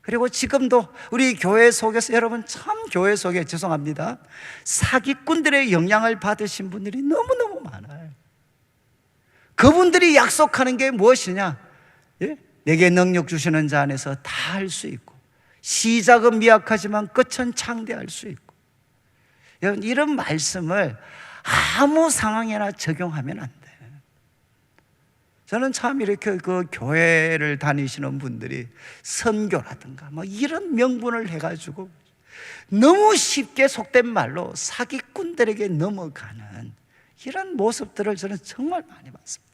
그리고 지금도 우리 교회 속에서, 여러분, 참 교회 속에, 죄송합니다, 사기꾼들의 영향을 받으신 분들이 너무너무 많아요. 그분들이 약속하는 게 무엇이냐? 예? 내게 능력 주시는 자 안에서 다 할 수 있고, 시작은 미약하지만 끝은 창대할 수 있고. 여러분, 이런 말씀을 아무 상황에나 적용하면 안 돼. 저는 참 이렇게 그 교회를 다니시는 분들이 선교라든가 뭐 이런 명분을 해가지고 너무 쉽게 속된 말로 사기꾼들에게 넘어가는 이런 모습들을 저는 정말 많이 봤습니다.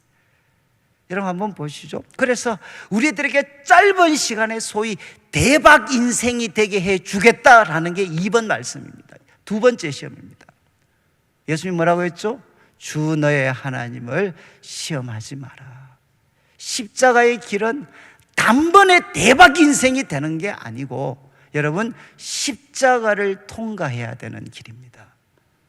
여러분 한번 보시죠. 그래서 우리들에게 짧은 시간에 소위 대박 인생이 되게 해주겠다라는 게 2번 말씀입니다. 두 번째 시험입니다. 예수님 뭐라고 했죠? 주 너의 하나님을 시험하지 마라. 십자가의 길은 단번에 대박 인생이 되는 게 아니고, 여러분, 십자가를 통과해야 되는 길입니다.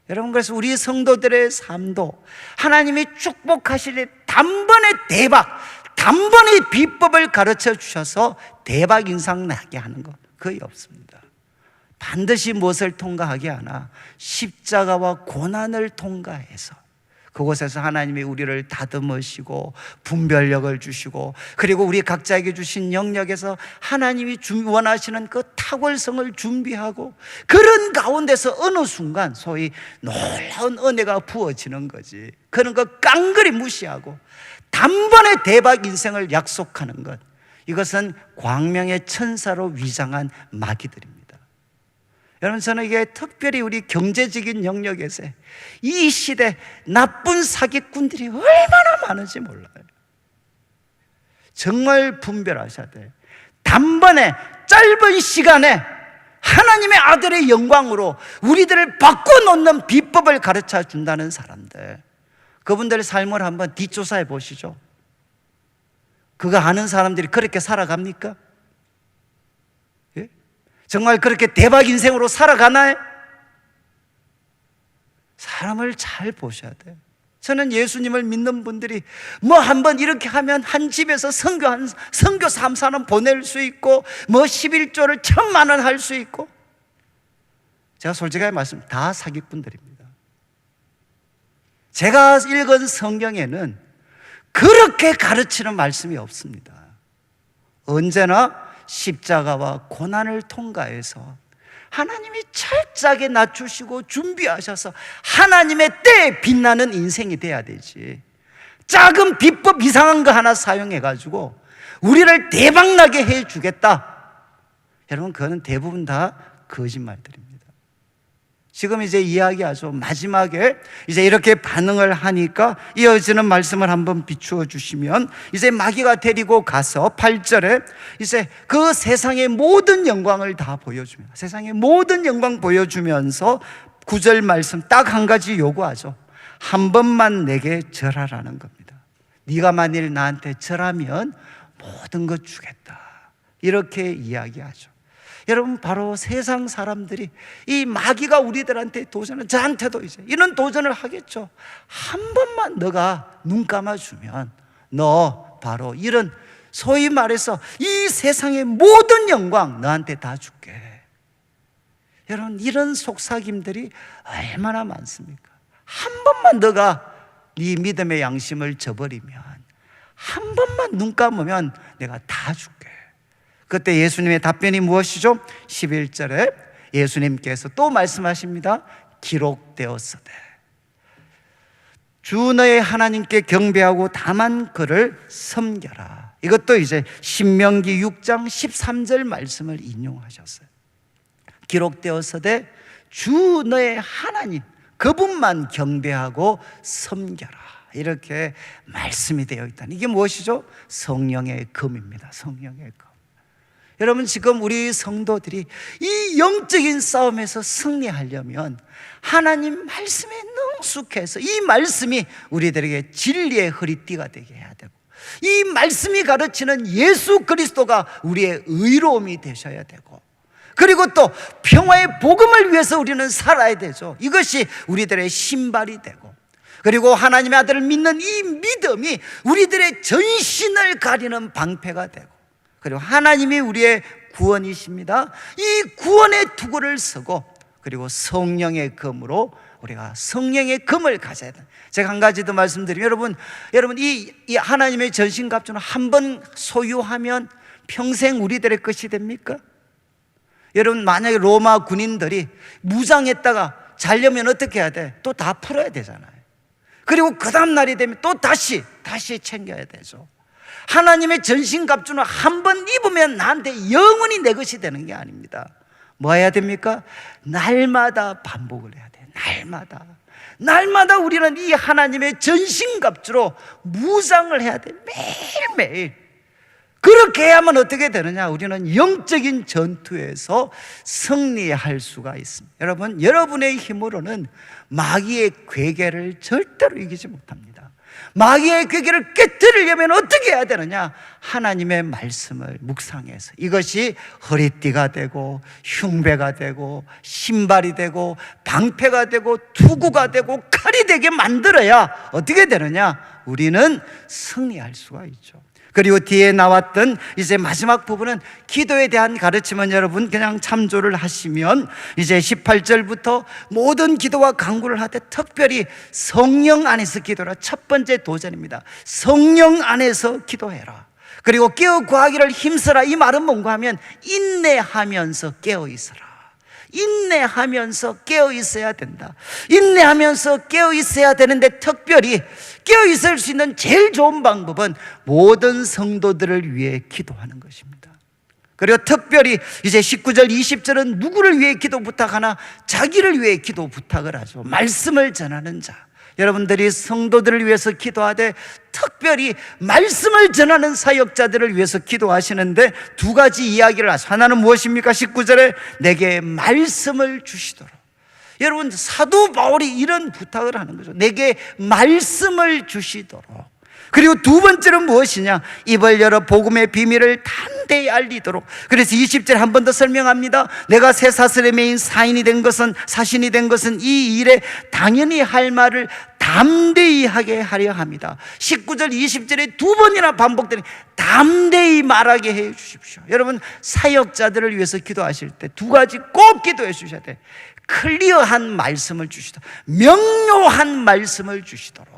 여러분, 그래서 우리 성도들의 삶도 하나님이 축복하실 단번에 대박, 단번에 비법을 가르쳐 주셔서 대박 인상 나게 하는 것 거의 없습니다. 반드시 무엇을 통과하게 하나? 십자가와 고난을 통과해서 그곳에서 하나님이 우리를 다듬으시고 분별력을 주시고, 그리고 우리 각자에게 주신 영역에서 하나님이 원하시는 그 탁월성을 준비하고, 그런 가운데서 어느 순간 소위 놀라운 은혜가 부어지는 거지. 그런 거 깡그리 무시하고 단번에 대박 인생을 약속하는 것, 이것은 광명의 천사로 위장한 마귀들입니다. 여러분, 저는 이게 특별히 우리 경제적인 영역에서 이 시대 나쁜 사기꾼들이 얼마나 많은지 몰라요. 정말 분별하셔야 돼요. 단번에 짧은 시간에 하나님의 아들의 영광으로 우리들을 바꿔놓는 비법을 가르쳐 준다는 사람들, 그분들의 삶을 한번 뒷조사해 보시죠. 그거 아는 사람들이 그렇게 살아갑니까? 정말 그렇게 대박 인생으로 살아가나요? 사람을 잘 보셔야 돼요. 저는 예수님을 믿는 분들이 뭐 한번 이렇게 하면 한 집에서 선교 3사는 보낼 수 있고, 뭐 11조를 1,000만 원 할 수 있고, 제가 솔직하게 말씀, 다 사기꾼들입니다. 제가 읽은 성경에는 그렇게 가르치는 말씀이 없습니다. 언제나 십자가와 고난을 통과해서 하나님이 철저하게 낮추시고 준비하셔서 하나님의 때에 빛나는 인생이 돼야 되지, 작은 비법 이상한 거 하나 사용해가지고 우리를 대박나게 해주겠다, 여러분, 그거는 대부분 다 거짓말들입니다. 지금 이제 이야기하죠. 마지막에 이제 이렇게 반응을 하니까 이어지는 말씀을 한번 비추어 주시면, 이제 마귀가 데리고 가서 8절에 이제 그 세상의 모든 영광을 다 보여주면, 세상의 모든 영광 보여주면서 9절 말씀 딱 한 가지 요구하죠. 한 번만 내게 절하라는 겁니다. 네가 만일 나한테 절하면 모든 것 주겠다, 이렇게 이야기하죠. 여러분, 바로 세상 사람들이 이 마귀가 우리들한테 도전을, 저한테도 이제 이런 도전을 하겠죠. 한 번만 너가 눈 감아주면 너 바로 이런, 소위 말해서 이 세상의 모든 영광 너한테 다 줄게. 여러분, 이런 속삭임들이 얼마나 많습니까? 한 번만 너가 네 믿음의 양심을 저버리면, 한 번만 눈 감으면 내가 다 줄게. 그때 예수님의 답변이 무엇이죠? 11절에 예수님께서 또 말씀하십니다. 기록되었으되 주 너의 하나님께 경배하고 다만 그를 섬겨라. 이것도 이제 신명기 6장 13절 말씀을 인용하셨어요. 기록되었으되 주 너의 하나님, 그분만 경배하고 섬겨라, 이렇게 말씀이 되어 있다는, 이게 무엇이죠? 성령의 검입니다. 성령의 검. 여러분, 지금 우리 성도들이 이 영적인 싸움에서 승리하려면 하나님 말씀에 능숙해서 이 말씀이 우리들에게 진리의 허리띠가 되게 해야 되고, 이 말씀이 가르치는 예수 그리스도가 우리의 의로움이 되셔야 되고, 그리고 또 평화의 복음을 위해서 우리는 살아야 되죠. 이것이 우리들의 신발이 되고, 그리고 하나님의 아들을 믿는 이 믿음이 우리들의 전신을 가리는 방패가 되고, 그리고 하나님이 우리의 구원이십니다. 이 구원의 투구를 쓰고, 그리고 성령의 검으로 우리가 성령의 금을 가져야 돼. 제가 한 가지 더 말씀드리면, 여러분 이 하나님의 전신갑주는 한 번 소유하면 평생 우리들의 것이 됩니까? 여러분, 만약에 로마 군인들이 무장했다가 자려면 어떻게 해야 돼? 또 다 풀어야 되잖아요. 그리고 그 다음 날이 되면 또 다시 챙겨야 되죠. 하나님의 전신갑주는 한 번 입으면 나한테 영원히 내 것이 되는 게 아닙니다. 뭐 해야 됩니까? 날마다 반복을 해야 돼. 날마다 우리는 이 하나님의 전신갑주로 무장을 해야 돼. 매일매일. 그렇게 해야만 어떻게 되느냐? 우리는 영적인 전투에서 승리할 수가 있습니다. 여러분, 여러분의 힘으로는 마귀의 괴계를 절대로 이기지 못합니다. 마귀의 괴계를 깨뜨리려면 어떻게 해야 되느냐? 하나님의 말씀을 묵상해서, 이것이 허리띠가 되고 흉배가 되고 신발이 되고 방패가 되고 투구가 되고 칼이 되게 만들어야 어떻게 되느냐? 우리는 승리할 수가 있죠. 그리고 뒤에 나왔던 이제 마지막 부분은 기도에 대한 가르침은 여러분 그냥 참조를 하시면, 이제 18절부터 모든 기도와 간구를 하되 특별히 성령 안에서 기도라. 첫 번째 도전입니다. 성령 안에서 기도해라. 그리고 깨어 구하기를 힘쓰라. 이 말은 뭔가 하면 인내하면서 깨어 있어라. 인내하면서 깨어 있어야 된다. 인내하면서 깨어 있어야 되는데, 특별히 깨어 있을 수 있는 제일 좋은 방법은 모든 성도들을 위해 기도하는 것입니다. 그리고 특별히 이제 19절 20절은 누구를 위해 기도 부탁하나? 자기를 위해 기도 부탁을 하죠. 말씀을 전하는 자, 여러분들이 성도들을 위해서 기도하되 특별히 말씀을 전하는 사역자들을 위해서 기도하시는데 두 가지 이야기를 하죠. 하나는 무엇입니까? 19절에 내게 말씀을 주시도록. 여러분, 사도 바울이 이런 부탁을 하는 거죠. 내게 말씀을 주시도록. 그리고 두 번째는 무엇이냐? 입을 열어 복음의 비밀을 담대히 알리도록. 그래서 20절 한 번 더 설명합니다. 내가 새 사슬에 매인 사신이 된 것은 이 일에 당연히 할 말을 담대히 하게 하려 합니다. 19절 20절에 두 번이나 반복되는 담대히 말하게 해 주십시오. 여러분, 사역자들을 위해서 기도하실 때 두 가지 꼭 기도해 주셔야 돼. 클리어한 말씀을 주시도록, 명료한 말씀을 주시도록.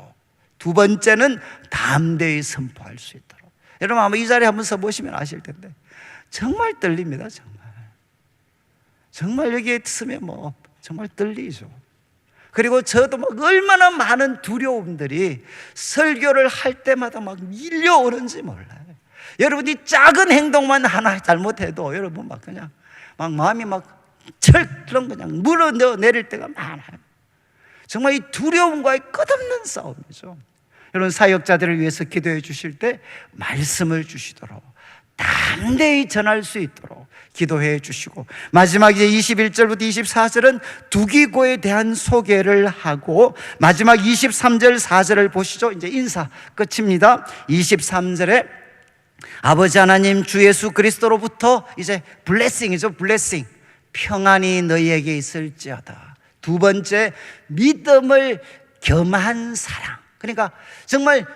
두 번째는 담대히 선포할 수 있도록. 여러분, 아마 이 자리에 한번 서보시면 아실 텐데 정말 떨립니다. 정말 여기에 있으면 정말 떨리죠. 그리고 저도 얼마나 많은 두려움들이 설교를 할 때마다 밀려오는지 몰라요. 여러분이 작은 행동만 하나 잘못해도 여러분 그냥 마음이 철렁 그냥 물어내릴 때가 많아요. 정말 이 두려움과의 끝없는 싸움이죠. 여러분, 사역자들을 위해서 기도해 주실 때 말씀을 주시도록, 담대히 전할 수 있도록 기도해 주시고, 마지막 이제 21절부터 24절은 두기고에 대한 소개를 하고, 마지막 23절 4절을 보시죠. 이제 인사 끝입니다. 23절에 아버지 하나님 주 예수 그리스도로부터 이제 블레싱이죠. 블레싱. 평안이 너희에게 있을지어다. 두 번째, 믿음을 겸한 사랑. 그러니까 정말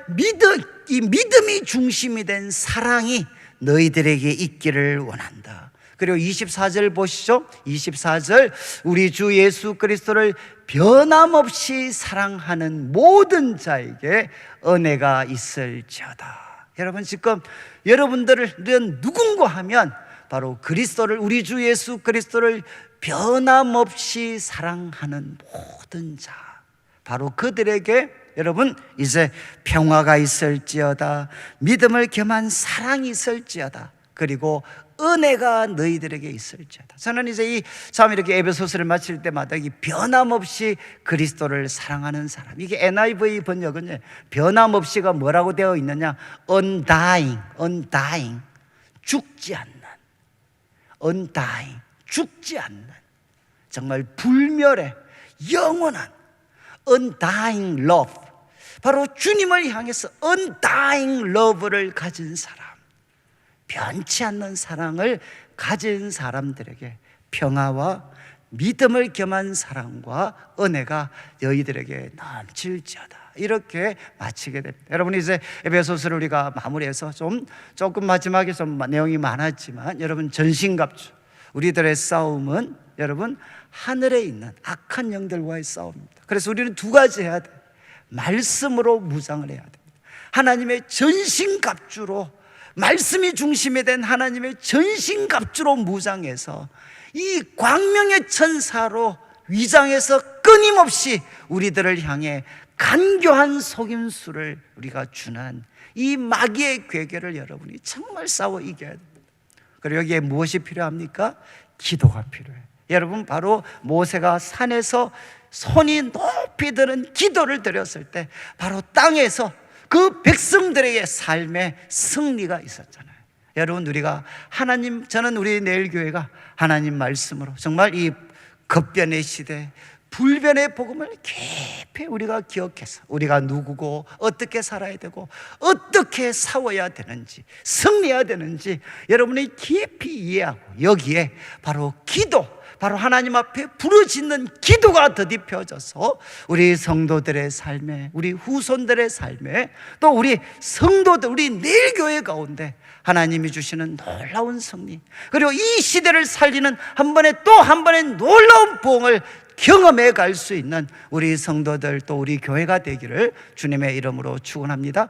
이 믿음이 중심이 된 사랑이 너희들에게 있기를 원한다. 그리고 24절 보시죠. 24절, 우리 주 예수 그리스도를 변함없이 사랑하는 모든 자에게 은혜가 있을지어다. 여러분, 지금 여러분들은 누군가 하면 바로 그리스도를, 우리 주 예수 그리스도를 변함없이 사랑하는 모든 자, 바로 그들에게 여러분 이제 평화가 있을지어다, 믿음을 겸한 사랑이 있을지어다, 그리고 은혜가 너희들에게 있을지어다. 저는 이제 참 이렇게 에베소서를 마칠 때마다 이 변함없이 그리스도를 사랑하는 사람, 이게 NIV 번역은 변함없이가 뭐라고 되어 있느냐? undying, 죽지 않는, undying, 죽지 않는, 정말 불멸의 영원한 undying love, 바로 주님을 향해서 undying love를 가진 사람, 변치 않는 사랑을 가진 사람들에게 평화와 믿음을 겸한 사랑과 은혜가 너희들에게 넘칠지어다. 이렇게 마치게 됩니다. 여러분, 이제 에베소서를 우리가 마무리해서 조금 마지막에 좀 내용이 많았지만, 여러분 전신갑주, 우리들의 싸움은 여러분 하늘에 있는 악한 영들과의 싸움입니다. 그래서 우리는 두 가지 해야 돼요. 말씀으로 무장을 해야 됩니다. 하나님의 전신갑주로, 말씀이 중심이 된 하나님의 전신갑주로 무장해서 이 광명의 천사로 위장해서 끊임없이 우리들을 향해 간교한 속임수를 우리가 주는 이 마귀의 괴계를 여러분이 정말 싸워 이겨야 됩니다. 그리고 여기에 무엇이 필요합니까? 기도가 필요해요. 여러분, 바로 모세가 산에서 손이 높이 드는 기도를 드렸을 때 바로 땅에서 그 백성들에게 삶의 승리가 있었잖아요. 여러분, 우리가 하나님, 저는 우리 내일교회가 하나님 말씀으로 정말 이 급변의 시대, 불변의 복음을 깊이 우리가 기억해서 우리가 누구고 어떻게 살아야 되고 어떻게 싸워야 되는지, 승리해야 되는지 여러분이 깊이 이해하고, 여기에 바로 기도, 바로 하나님 앞에 부르짖는 기도가 더딥혀져서 우리 성도들의 삶에, 우리 후손들의 삶에, 또 우리 성도들, 우리 내일교회 가운데 하나님이 주시는 놀라운 승리, 그리고 이 시대를 살리는 한 번의 또 한 번의 놀라운 부흥을 경험해 갈 수 있는 우리 성도들, 또 우리 교회가 되기를 주님의 이름으로 축원합니다.